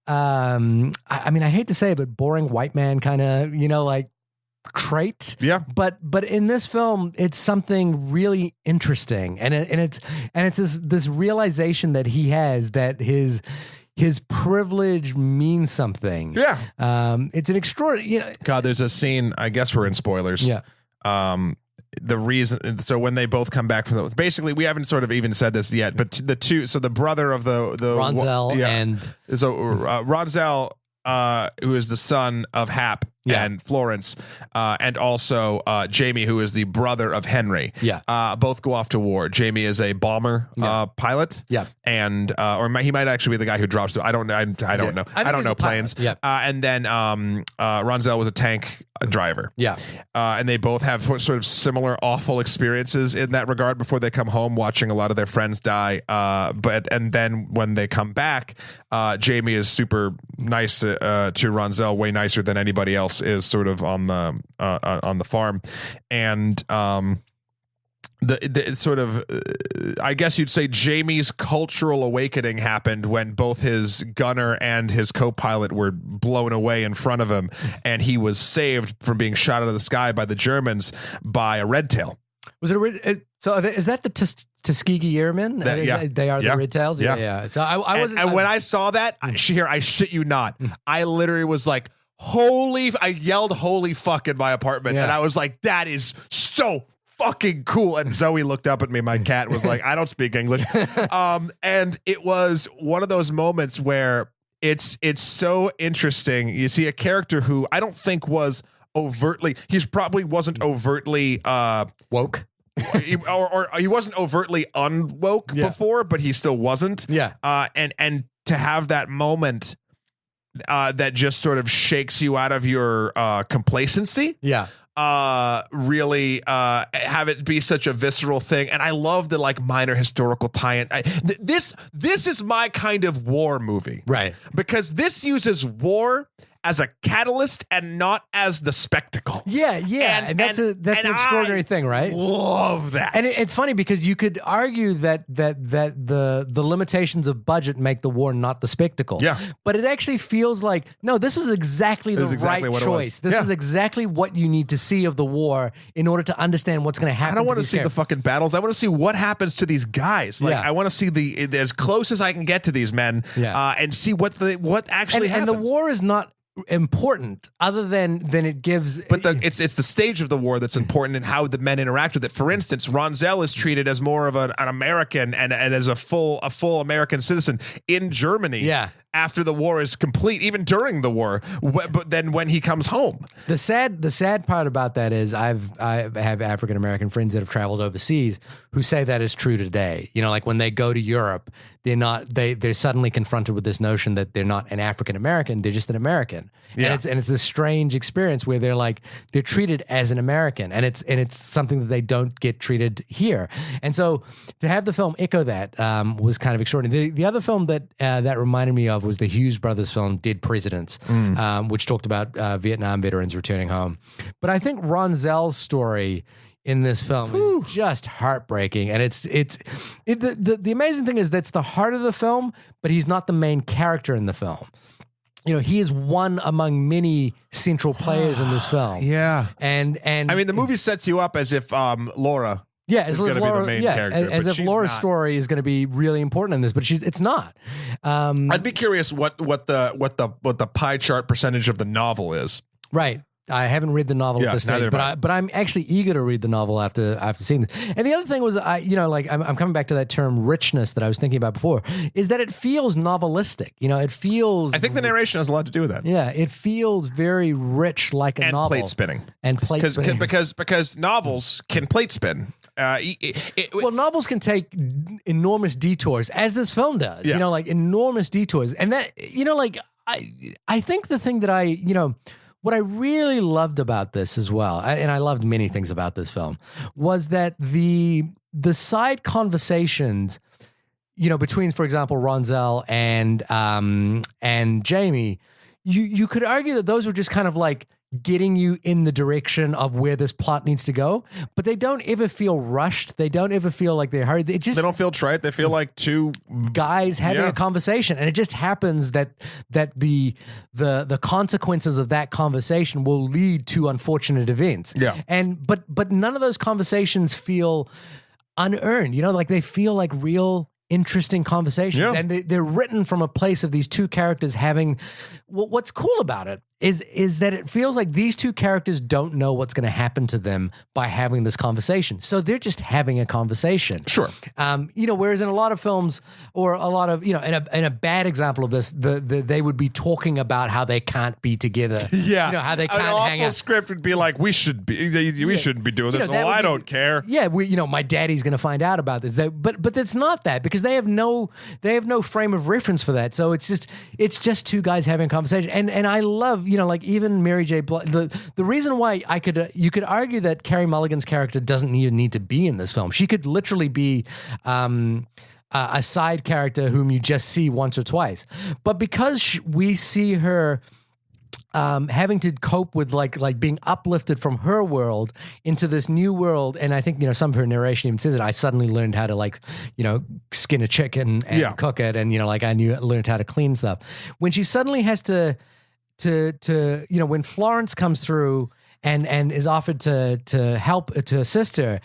I hate to say it, but boring white man kind of, like trait. Yeah, but in this film, it's something really interesting, and it's this realization that he has that his privilege means something. Yeah. It's an extraordinary. God, there's a scene, I guess we're in spoilers. Yeah. the reason. So when they both come back from basically, we haven't sort of even said this yet, but the brother of the Ronzel and Ronzel, who is the son of Hap and Florence, and also Jamie, who is the brother of Henry. Both go off to war. Jamie is a bomber pilot. And he might actually be the guy who drops. I don't know. I don't know planes. And then Ronzel was a tank driver. And they both have sort of similar awful experiences in that regard before they come home, watching a lot of their friends die. And then when they come back, Jamie is super nice to Ronzel, way nicer than anybody else is sort of on the farm. And the sort of I guess you'd say Jamie's cultural awakening happened when both his gunner and his co-pilot were blown away in front of him, and he was saved from being shot out of the sky by the Germans by a red tail. Was it so? Is that the Tuskegee Airmen? They are the red tails. Yeah. So I wasn't. And when I saw that, I shit you not, I literally was like, I yelled holy fuck in my apartment, and I was like, that is so fucking cool. And Zoe looked up at me, my cat, was like, I don't speak English. And it was one of those moments where it's so interesting. You see a character who I don't think was overtly, wasn't overtly woke. or he wasn't overtly unwoke before, but he still wasn't. And to have that moment that just sort of shakes you out of your complacency. Really have it be such a visceral thing. And I love the like minor historical tie-in. This is my kind of war movie, right? Because this uses war as a catalyst and not as the spectacle. And that's an extraordinary thing, right? Love that. And it's funny because you could argue that the limitations of budget make the war not the spectacle. But it actually feels like, no, this is exactly the right choice. This is exactly what you need to see of the war in order to understand what's going to happen. I don't want to see the fucking battles. I want to see what happens to these guys. Like I want to see as close as I can get to these men and see what actually happens. And the war is not important other than it gives, but it's the stage of the war that's important and how the men interact with it. For instance, Ronzel is treated as more of an American and as a full American citizen in Germany after the war is complete, even during the war, but then when he comes home. The sad part about that is I have African American friends that have traveled overseas who say that is true today. You know, like when they go to Europe, they're suddenly confronted with this notion that they're not an African American, they're just an American. And it's this strange experience where they're treated as an American, and it's something that they don't get treated here. And so to have the film echo that was kind of extraordinary. The other film that reminded me of was the Hughes brothers film Dead Presidents, which talked about Vietnam veterans returning home. But I think Ronzel's story in this film is just heartbreaking, and the amazing thing is that's the heart of the film, but he's not the main character in the film. You know, he is one among many central players in this film. And I mean, the movie sets you up as if Laura is going to be the main character, as if Laura's story is going to be really important in this, but it's not. I'd be curious what the pie chart percentage of the novel is. Right. I haven't read the novel at this stage, but I'm actually eager to read the novel after seeing this. And the other thing was, I'm coming back to that term richness that I was thinking about before, is that it feels novelistic. You know, it feels. I think the narration has a lot to do with that. Yeah, it feels very rich, like a novel. And plate spinning. Because novels can plate spin. Well, novels can take enormous detours, as this film does. You know, like enormous detours, and that I think the thing that what I really loved about this as well, and I loved many things about this film, was that the side conversations, between, for example, Ronzel and Jamie, you could argue that those were just kind of like getting you in the direction of where this plot needs to go, but they don't ever feel rushed. They don't ever feel like they're hurried. They don't feel trite. They feel like two guys having a conversation, and it just happens that the consequences of that conversation will lead to unfortunate events. But none of those conversations feel unearned. Like they feel like real interesting conversations, and they're written from a place of these two characters having. What's cool about it is that it feels like these two characters don't know what's going to happen to them by having this conversation. So they're just having a conversation. Sure. Whereas in a lot of films or a lot of, in a bad example of this, they would be talking about how they can't be together. Yeah. How they can't An hang awful out. script would be like, we shouldn't be doing this. that Well, would I be- don't care. Yeah, my daddy's going to find out about this. But it's not that, because they have no frame of reference for that. So it's just two guys having a conversation. And I love, even Mary J. Blige. The reason why you could argue that Carey Mulligan's character doesn't even need to be in this film. She could literally be a side character whom you just see once or twice. But because we see her having to cope with like being uplifted from her world into this new world, and I think some of her narration even says it. I suddenly learned how to skin a chicken and cook it, and learned how to clean stuff. When she suddenly has to when Florence comes through and is offered to help, to assist her,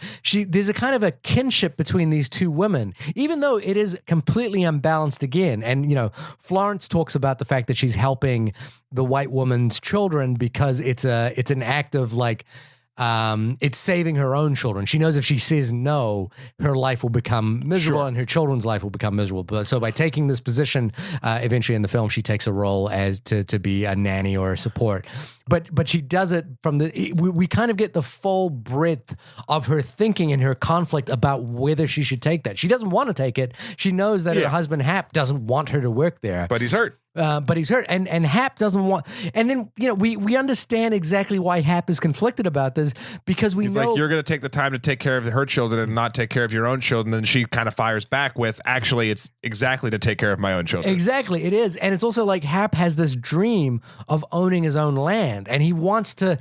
there's a kind of a kinship between these two women, even though it is completely unbalanced again. And Florence talks about the fact that she's helping the white woman's children because it's an act of it's saving her own children. She knows if she says no, her life will become miserable, and her children's life will become miserable. But so by taking this position, eventually in the film, she takes a role as to be a nanny or a support. But she does it from we kind of get the full breadth of her thinking and her conflict about whether she should take that. She doesn't want to take it. She knows that her husband Hap doesn't want her to work there. But he's hurt. But he's hurt, and Hap doesn't want. And then we understand exactly why Hap is conflicted about this, because He's know like, you're going to take the time to take care of her children and not take care of your own children. Then she kind of fires back with, actually, it's exactly to take care of my own children. Exactly, it is, and it's also like Hap has this dream of owning his own land, and he wants to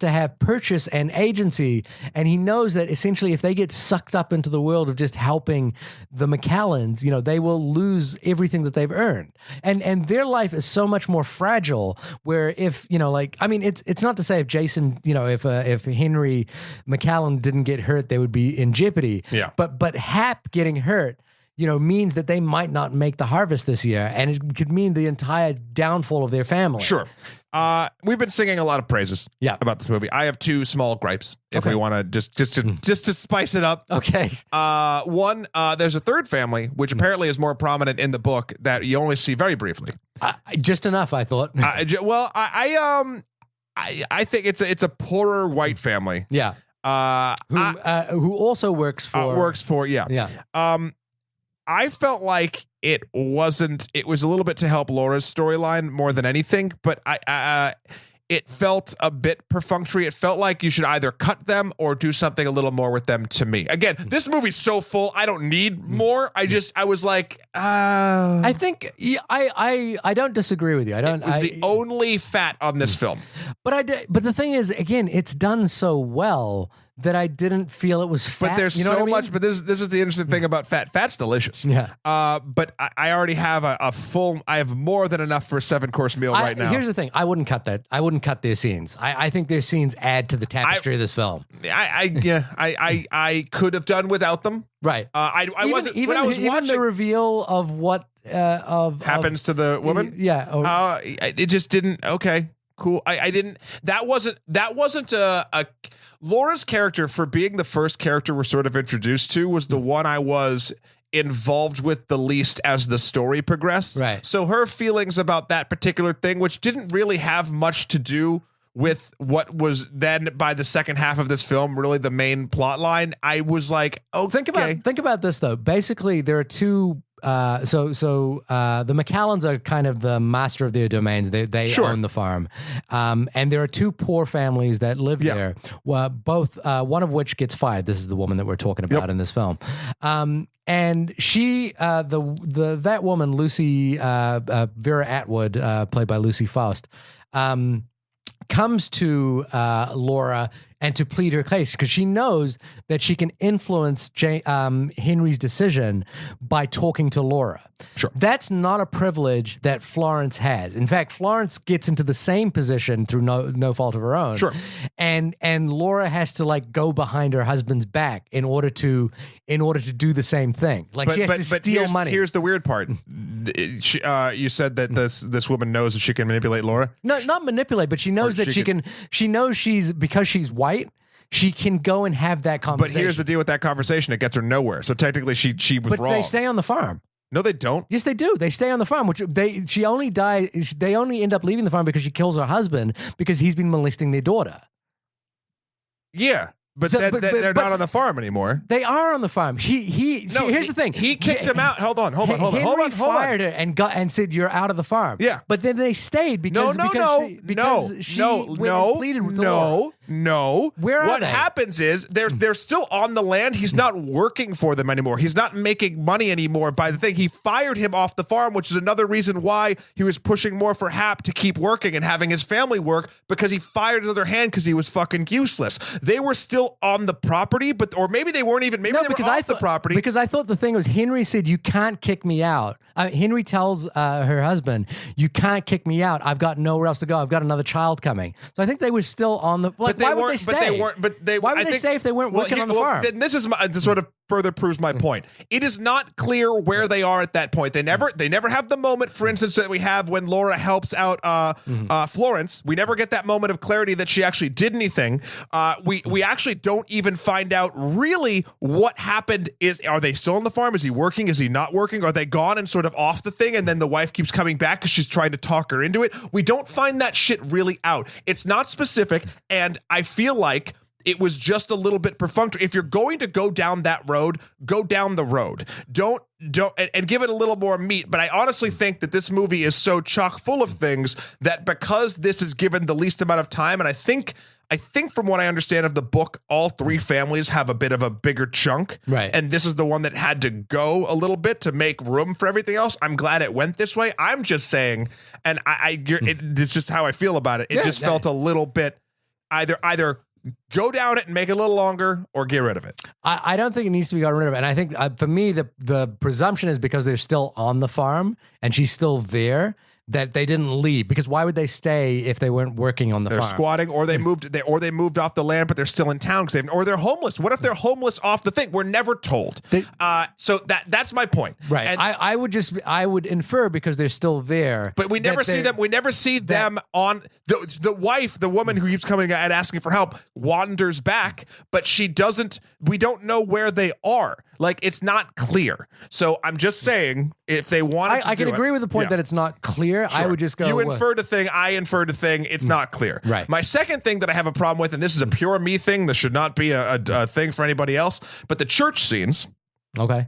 have purchase and agency, and he knows that essentially if they get sucked up into the world of just helping the McCallans, they will lose everything that they've earned. And their life is so much more fragile, where if, it's not to say if Jason, if Henry McCallan didn't get hurt, they would be in jeopardy. Yeah. But Hap getting hurt, means that they might not make the harvest this year, and it could mean the entire downfall of their family. Sure. We've been singing a lot of praises about this movie. I have two small gripes if we want to just to spice it up. Okay. One, there's a third family, which apparently is more prominent in the book, that you only see very briefly. Just enough, I thought. I think it's a poorer white family. Yeah. Who also works for Yeah. I felt like it was a little bit to help Laura's storyline more than anything, but it felt a bit perfunctory. It felt like you should either cut them or do something a little more with them, to me. Again, this movie's so full, I don't need more. I was like, I think I don't disagree with you. It was the only fat on this film. But the thing is, again, it's done so well that I didn't feel it was fat. But there's so much. But this is the interesting thing about fat. Fat's delicious. Yeah. But I already have a full. I have more than enough for a 7-course meal right now. Here's the thing. I wouldn't cut that. I wouldn't cut their scenes. I think their scenes add to the tapestry of this film. I could have done without them. Right. I wasn't even when I was even watching the reveal of what happens to the woman. Yeah. It just didn't. Okay. Cool. I didn't. That wasn't a Laura's character, for being the first character we're sort of introduced to, was the one I was involved with the least as the story progressed. Right. So her feelings about that particular thing, which didn't really have much to do with what was then, by the second half of this film, really the main plot line, I was like, okay. Think about this though. Basically, there are two. The McCallans are kind of the master of their domains. They own the farm, and there are two poor families that live there. Well, both one of which gets fired. This is the woman that we're talking about in this film. And she, that woman, Lucy Vera Atwood, played by Lucy Faust, comes to Laura and to plead her case because she knows that she can influence Henry's decision by talking to Laura. Sure. That's not a privilege that Florence has. In fact, Florence gets into the same position through no fault of her own. Sure. And Laura has to like go behind her husband's back in order to do the same thing. Like she has to steal money. Here's the weird part. You said that this woman knows that she can manipulate Laura. No, not manipulate, but she knows that she can. She knows because she's white. She can go and have that conversation. But here's the deal with that conversation: it gets her nowhere. So technically, she was but wrong. They stay on the farm. No, they don't. Yes, they do. They stay on the farm, which she only dies. They only end up leaving the farm because she kills her husband because he's been molesting their daughter. Yeah. But they're not on the farm anymore. They are on the farm. Here's the thing. He kicked him out. Hold on. Henry fired her and said, "You're out of the farm." Yeah. But then they stayed because she pleaded with the law. No. Where are what they? happens is they're still on the land. He's not working for them anymore. He's not making money anymore by the thing. He fired him off the farm, which is another reason why he was pushing more for Hap to keep working and having his family work because he fired another hand because he was fucking useless. They were still on the property, or maybe they weren't even. Maybe they were off the property. Because I thought the thing was Henry said, "You can't kick me out." Henry tells her husband, "You can't kick me out. I've got nowhere else to go. I've got another child coming." So I think they were still on the. Like, why would they stay? Why would they stay if they weren't working on the farm? Then this sort of further proves my point. It is not clear where they are at that point. They never have the moment, for instance, that we have when Laura helps out Florence. We never get that moment of clarity that she actually did anything. We actually don't even find out really what happened. Are they still on the farm? Is he working? Is he not working? Are they gone and sort of off the thing? And then the wife keeps coming back because she's trying to talk her into it. We don't find that shit really out. It's not specific, and I feel like it was just a little bit perfunctory. If you're going to go down that road, go down the road. Don't and give it a little more meat. But I honestly think that this movie is so chock full of things that because this is given the least amount of time, and I think from what I understand of the book, all three families have a bit of a bigger chunk. Right. And this is the one that had to go a little bit to make room for everything else. I'm glad it went this way. I'm just saying, and it's just how I feel about it. It just felt a little bit either go down it and make it a little longer or get rid of it. I don't think it needs to be gotten rid of. And I think for me, the presumption is because they're still on the farm and she's still there, that they didn't leave, because why would they stay if they weren't working on the farm? They're squatting, or they moved off the land, but they're still in town or they're homeless. What if they're homeless off the thing? We're never told. So that's my point. Right. And I would infer because they're still there. But we never see them. We never see them on the wife, the woman who keeps coming and asking for help, wanders back, but she doesn't. We don't know where they are. Like, it's not clear. So I'm just saying, if they wanted to I can agree with the point that it's not clear. Sure. I would just go, you inferred a thing, I inferred a thing, it's not clear. Right. My second thing that I have a problem with, and this is a pure me thing, this should not be a thing for anybody else, but the church scenes. Okay.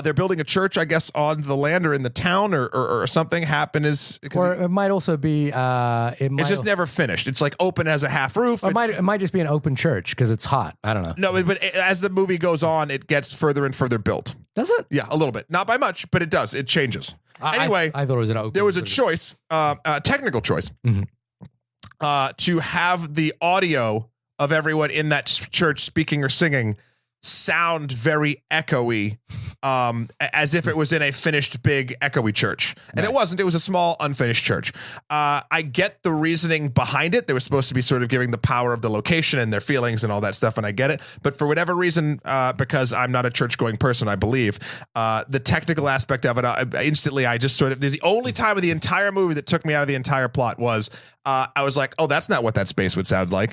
They're building a church, I guess, on the land or in the town or something happened. Or it might also be... it's just never finished. It's like open as a half roof. It might just be an open church because it's hot. I don't know. No, but as the movie goes on, it gets further and further built. Does it? Yeah, a little bit. Not by much, but it does. It changes. Anyway, I thought it was an open. There was a choice, a technical choice, to have the audio of everyone in that church speaking or singing sound very echoey, as if it was in a finished big echoey church. And It wasn't. It was a small unfinished church. I get the reasoning behind it. They were supposed to be sort of giving the power of the location and their feelings and all that stuff, and I get it. But for whatever reason, because I'm not a church-going person, I believe, the technical aspect of it, instantly I just sort of, there's the only time of the entire movie that took me out of the entire plot was I was like, oh, that's not what that space would sound like.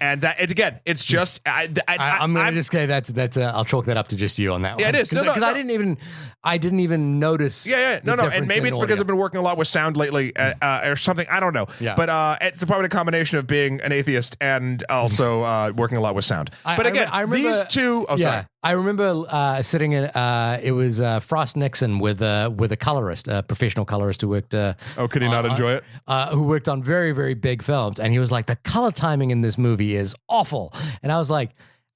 And again, it's just I'm going to just say that's I'll chalk that up to just you on that one. Yeah, it is. Because I didn't even notice. Yeah. No. And maybe it's because I've been working a lot with sound lately or something. I don't know. Yeah. But it's probably a combination of being an atheist and also working a lot working a lot with sound. But again, I remember, these two. Oh, sorry. I remember sitting in. It was Frost Nixon with a colorist, a professional colorist who worked. Could he not enjoy it? Who worked on very, very big films, and he was like, the color timing in this movie is awful, and I was like,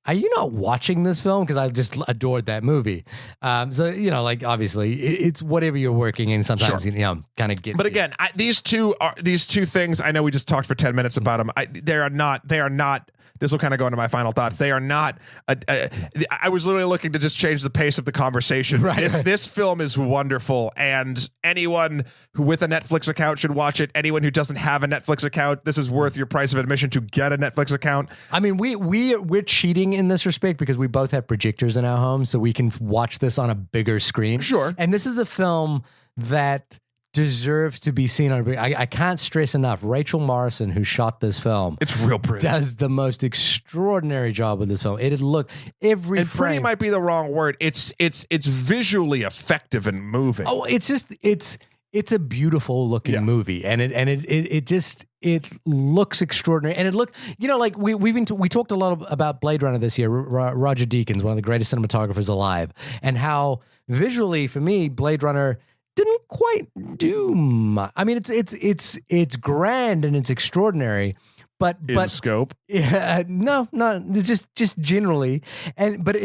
are you not watching this film? Because I just adored that movie. So, like, obviously, it's whatever you're working in. Sometimes, sure. Kind of get. But again, these two things. I know we just talked for 10 minutes about them. They are not this will kind of go into my final thoughts. They are not. I was literally looking to just change the pace of the conversation. This film is wonderful, and anyone who with a Netflix account should watch it. Anyone who doesn't have a Netflix account, this is worth your price of admission to get a Netflix account. I mean, we're cheating in this respect because we both have projectors in our home, so we can watch this on a bigger screen. Sure. And this is a film that deserves to be seen on a big. I can't stress enough. Rachel Morrison, who shot this film, it's real pretty, does the most extraordinary job with this film. It'd look every and frame. Pretty might be the wrong word. It's visually effective and moving. Oh, it's a beautiful looking movie, and it looks extraordinary, and it look like we talked a lot about Blade Runner this year. Roger Deakins, one of the greatest cinematographers alive, and how visually for me Blade Runner didn't quite do much. I mean, it's grand and it's extraordinary, but scope, no, just generally, and but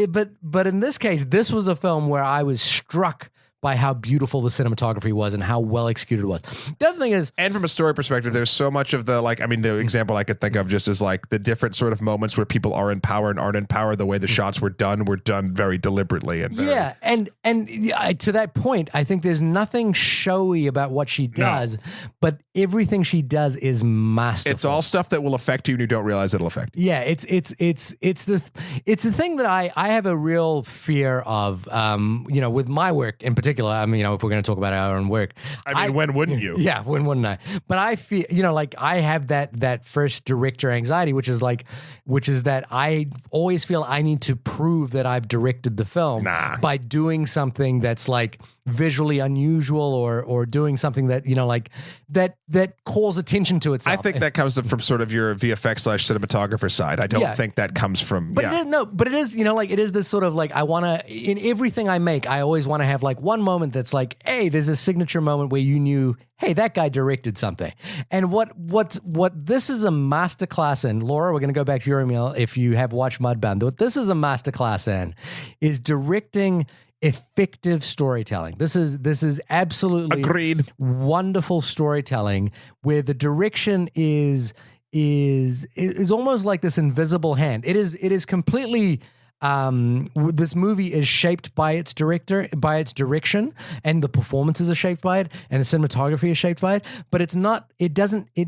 in this case, this was a film where I was struck by how beautiful the cinematography was and how well executed it was. The other thing is, and from a story perspective, there's so much of the the example I could think of just is like the different sort of moments where people are in power and aren't in power. The way the shots were done very deliberately and and to that point, I think there's nothing showy about what she does, but everything she does is masterful. It's all stuff that will affect you and you don't realize it'll affect you. Yeah, it's the thing that I have a real fear of, with my work in particular. I mean, if we're going to talk about our own work, I mean, when wouldn't you? Yeah, when wouldn't I? But I feel, I have that first director anxiety, which is that I always feel I need to prove that I've directed the film by doing something that's like visually unusual or doing something that that calls attention to itself. I think that comes from sort of your VFX/cinematographer side. I don't think that comes from. But it is it is this sort of like I want to, in everything I make, I always want to have like one moment that's like, hey, there's a signature moment where you knew, hey, that guy directed something. And what this is a masterclass in, Laura, we're going to go back to your email if you have watched Mudbound. What this is a masterclass in is directing effective storytelling. This is absolutely agreed. Wonderful storytelling where the direction is almost like this invisible hand. It is completely. This movie is shaped by its direction, and the performances are shaped by it, and the cinematography is shaped by it, but it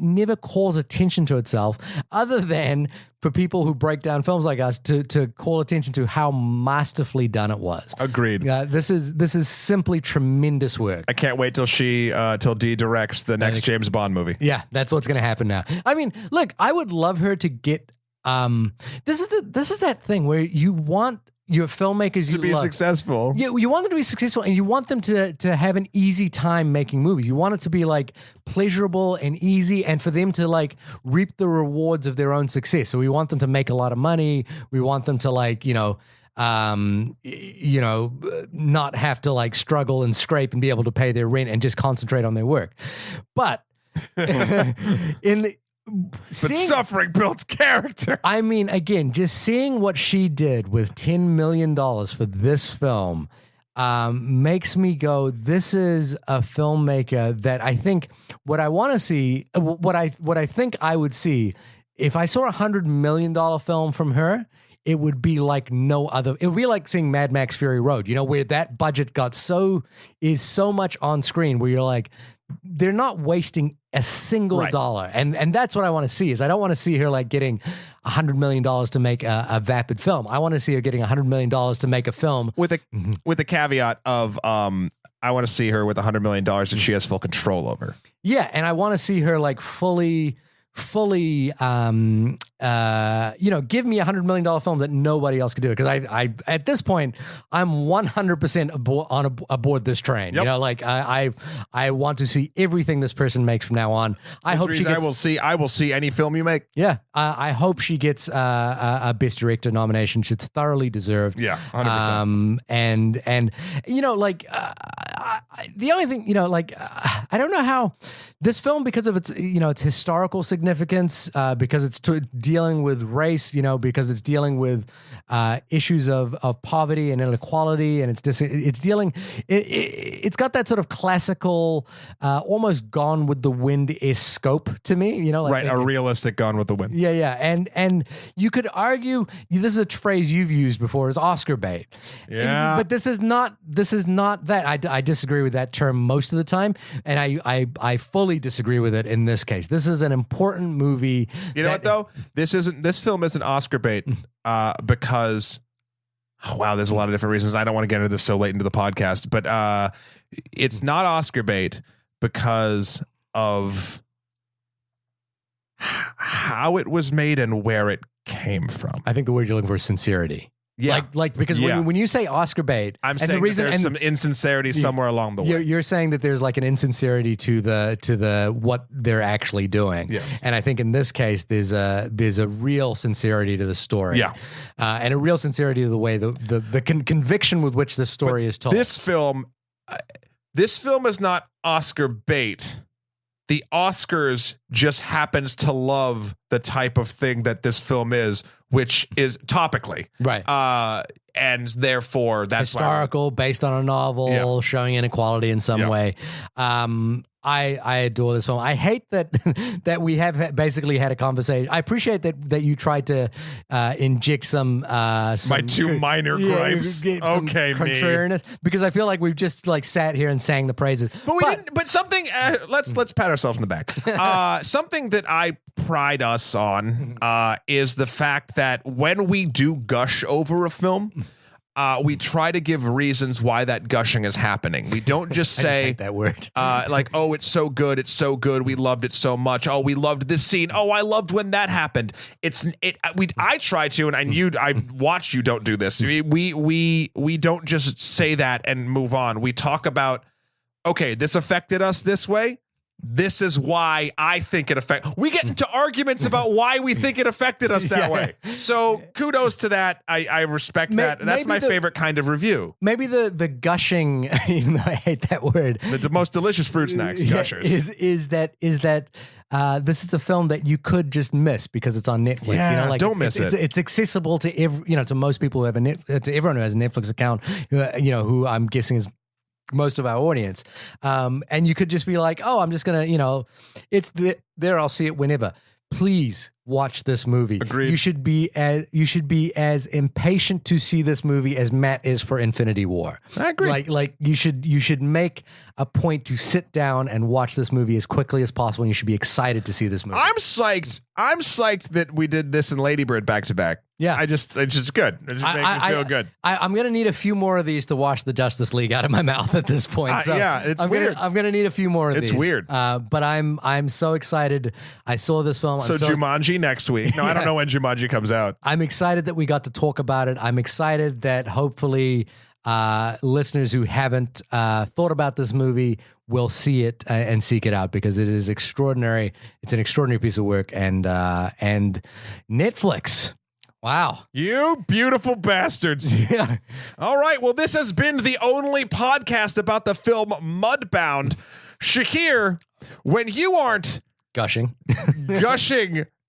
never calls attention to itself other than for people who break down films like us to call attention to how masterfully done it was. Agreed. This is simply tremendous work. I can't wait till Dee directs the next James Bond movie. Yeah, that's what's going to happen now. I mean, look, I would love her to get this is that thing where you want your filmmakers to be successful. You want them to be successful, and you want them to have an easy time making movies. You want it to be like pleasurable and easy, and for them to like reap the rewards of their own success. So we want them to make a lot of money. We want them to not have to like struggle and scrape and be able to pay their rent and just concentrate on their work. But suffering builds character. I mean, again, just seeing what she did with $10 million for this film makes me go, this is a filmmaker that I think what I want to see, what I think I would see, if I saw $100 million film from her, it would be like no other. It would be like seeing Mad Max Fury Road, where that budget is so much on screen where you're like, they're not wasting a single dollar. And that's what I want to see is I don't want to see her like getting $100 million to make a vapid film. I want to see her getting $100 million to make a film. With the caveat of I want to see her with $100 million that she has full control over. Yeah, and I want to see her like fully give me $100 million film that nobody else could do. Because I at this point, I'm 100% aboard this train. Yep. I want to see everything this person makes from now on. I hope she gets, I will see any film you make. Yeah. I hope she gets a Best Director nomination. It's thoroughly deserved. Yeah, 100%. The only thing, I don't know how This film, because of its, its historical significance, because it's dealing with race, because it's dealing with issues of poverty and inequality, and it's got that sort of classical, almost Gone with the Wind-ish scope to me, A realistic Gone with the Wind. Yeah. And you could argue, this is a phrase you've used before, is Oscar bait. Yeah. But this is not that. I disagree with that term most of the time, and I fully disagree with it in this case. This is an important movie. You know what though? This film isn't Oscar bait because there's a lot of different reasons. I don't want to get into this so late into the podcast, but it's not Oscar bait because of how it was made and where it came from. I think the word you're looking for is sincerity. Yeah, because when you say Oscar bait, I'm saying there's some insincerity somewhere along the way. You're saying that there's like an insincerity to the what they're actually doing. Yes. And I think in this case there's a real sincerity to the story. Yeah. And a real sincerity to the way the conviction with which the story is told. This film is not Oscar bait. The Oscars just happens to love the type of thing that this film is, which is topically. Right. And therefore, that's historical, based on a novel, showing inequality in some way. I adore this film. I hate that we have basically had a conversation. I appreciate that you tried to inject some my two minor gripes. Okay, contrariness, because I feel like we've just like sat here and sang the praises. But we didn't. But something. Let's pat ourselves in the back. Something that I pride us on is the fact that when we do gush over a film, we try to give reasons why that gushing is happening. We don't just say hate that word. Like, oh, it's so good, we loved it so much. Oh, we loved this scene. Oh, I loved when that happened. I try to, and I watch you don't do this. We don't just say that and move on. We talk about, okay, this affected us this way. This is why I think it affected. We get into arguments about why we think it affected us that way. So kudos to that. I respect that. That's my favorite kind of review. Maybe the gushing, even though I hate that word, the most delicious fruit snacks, gushers, is that this is a film that you could just miss because it's on Netflix. Yeah, don't miss it. It's accessible to to most people who have to everyone who has a Netflix account. Who I'm guessing is most of our audience, and you could just be like, oh, I'm just gonna, it's there, I'll see it whenever. Please watch this movie. Agreed. You should be as impatient to see this movie as Matt is for Infinity War. I agree. Like you should make a point to sit down and watch this movie as quickly as possible, and you should be excited to see this movie. I'm psyched that we did this and Lady Bird back to back. Yeah. it's just good. It just makes me feel good. I'm going to need a few more of these to wash the Justice League out of my mouth at this point. So it's weird. I'm going to need a few more of these. It's weird. But I'm so excited. I saw this film. So Jumanji next week. No, I don't know when Jumanji comes out. I'm excited that we got to talk about it. I'm excited that hopefully listeners who haven't thought about this movie will see it and seek it out, because it is extraordinary. It's an extraordinary piece of work, and Netflix. Wow. You beautiful bastards. Yeah. All right. Well, this has been the only podcast about the film Mudbound. Shahir, when you aren't gushing,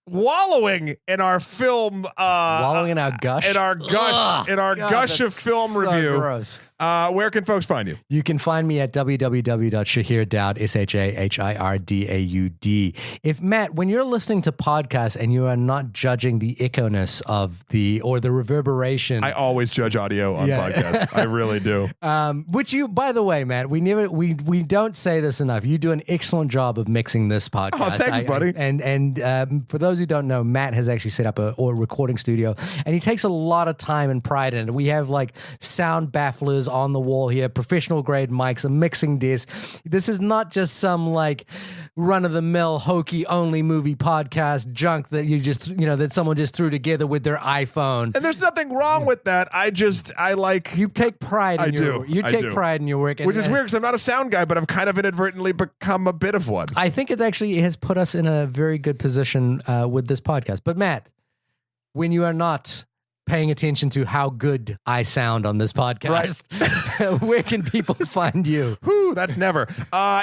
wallowing in our film, wallowing in our gush, gush of film so review. Gross. Where can folks find you? You can find me at www.shahirdaud, SHAHIRDAUD. If Matt, when you're listening to podcasts and you are not judging the echo-ness of the reverberation, I always judge audio on podcasts. I really do. Which you, by the way, Matt, we don't say this enough. You do an excellent job of mixing this podcast. Oh, thanks, buddy. And for those who don't know, Matt has actually set up a recording studio, and he takes a lot of time and pride in it. We have like sound bafflers on the wall here, professional grade mics, a mixing desk. This is not just some like run-of-the-mill hokey only movie podcast junk that that someone just threw together with their iPhone. And there's nothing wrong with that. You take pride in pride in your work, which is weird because I'm not a sound guy, but I've kind of inadvertently become a bit of one. I think it actually has put us in a very good position with this podcast. But Matt, when you are not paying attention to how good I sound on this podcast, where can people find you? Whew, that's never.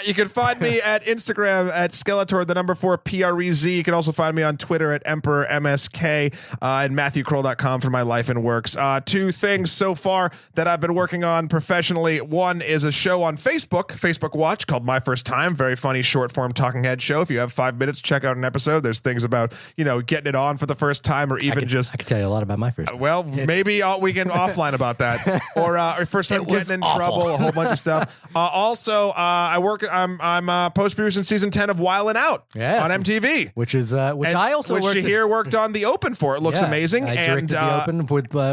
You can find me at Instagram at Skeletor, the number 4 PREZ. You can also find me on Twitter at Emperor MSK and MatthewKroll.com for my life and works. 2 things so far that I've been working on professionally. One is a show on Facebook Watch called My First Time. Very funny short form talking head show. If you have 5 minutes, check out an episode. There's things about, getting it on for the first time, or even I can tell you a lot about my first time. Well, maybe we can offline about that, or first time getting in trouble, a whole bunch of stuff. Also, I'm post-producing season 10 of Wildin' Out on MTV, which I also worked Shahir worked on the open for. It looks amazing. I directed the open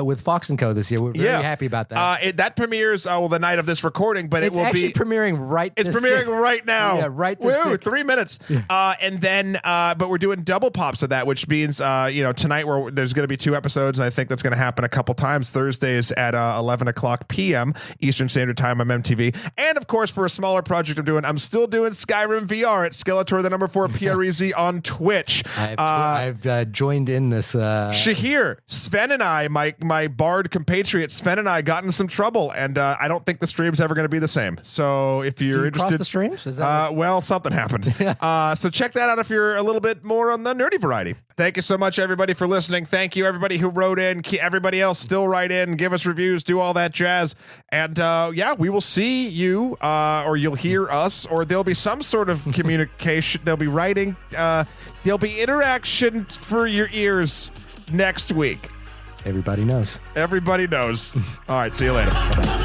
with Fox and Co. this year. We're very happy about that. That premieres the night of this recording, but it will be premiering right. It's premiering right now. Yeah, right. Woo, 3 minutes. And then, but we're doing double pops of that, which means tonight there's going to be 2 episodes, and I think that's going to happen a couple times. Thursdays at 11 o'clock p.m. Eastern Standard Time on MTV. And of course, for a smaller project I'm still doing Skyrim VR at Skeletor, the number 4 PREZ on Twitch. I've joined in this. Shahir, Sven and I, my bard compatriot Sven and I got in some trouble, and I don't think the stream's ever going to be the same. So if you're interested, cross the streams? Is that well, something happened. So check that out if you're a little bit more on the nerdy variety. Thank you so much, everybody, for listening. Thank you, everybody who wrote in. Everybody else still write in, give us reviews, do all that jazz. And we will see you, or you'll hear us, or there'll be some sort of communication. There'll be writing. There'll be interaction for your ears next week. Everybody knows. Everybody knows. All right, see you later. Bye-bye.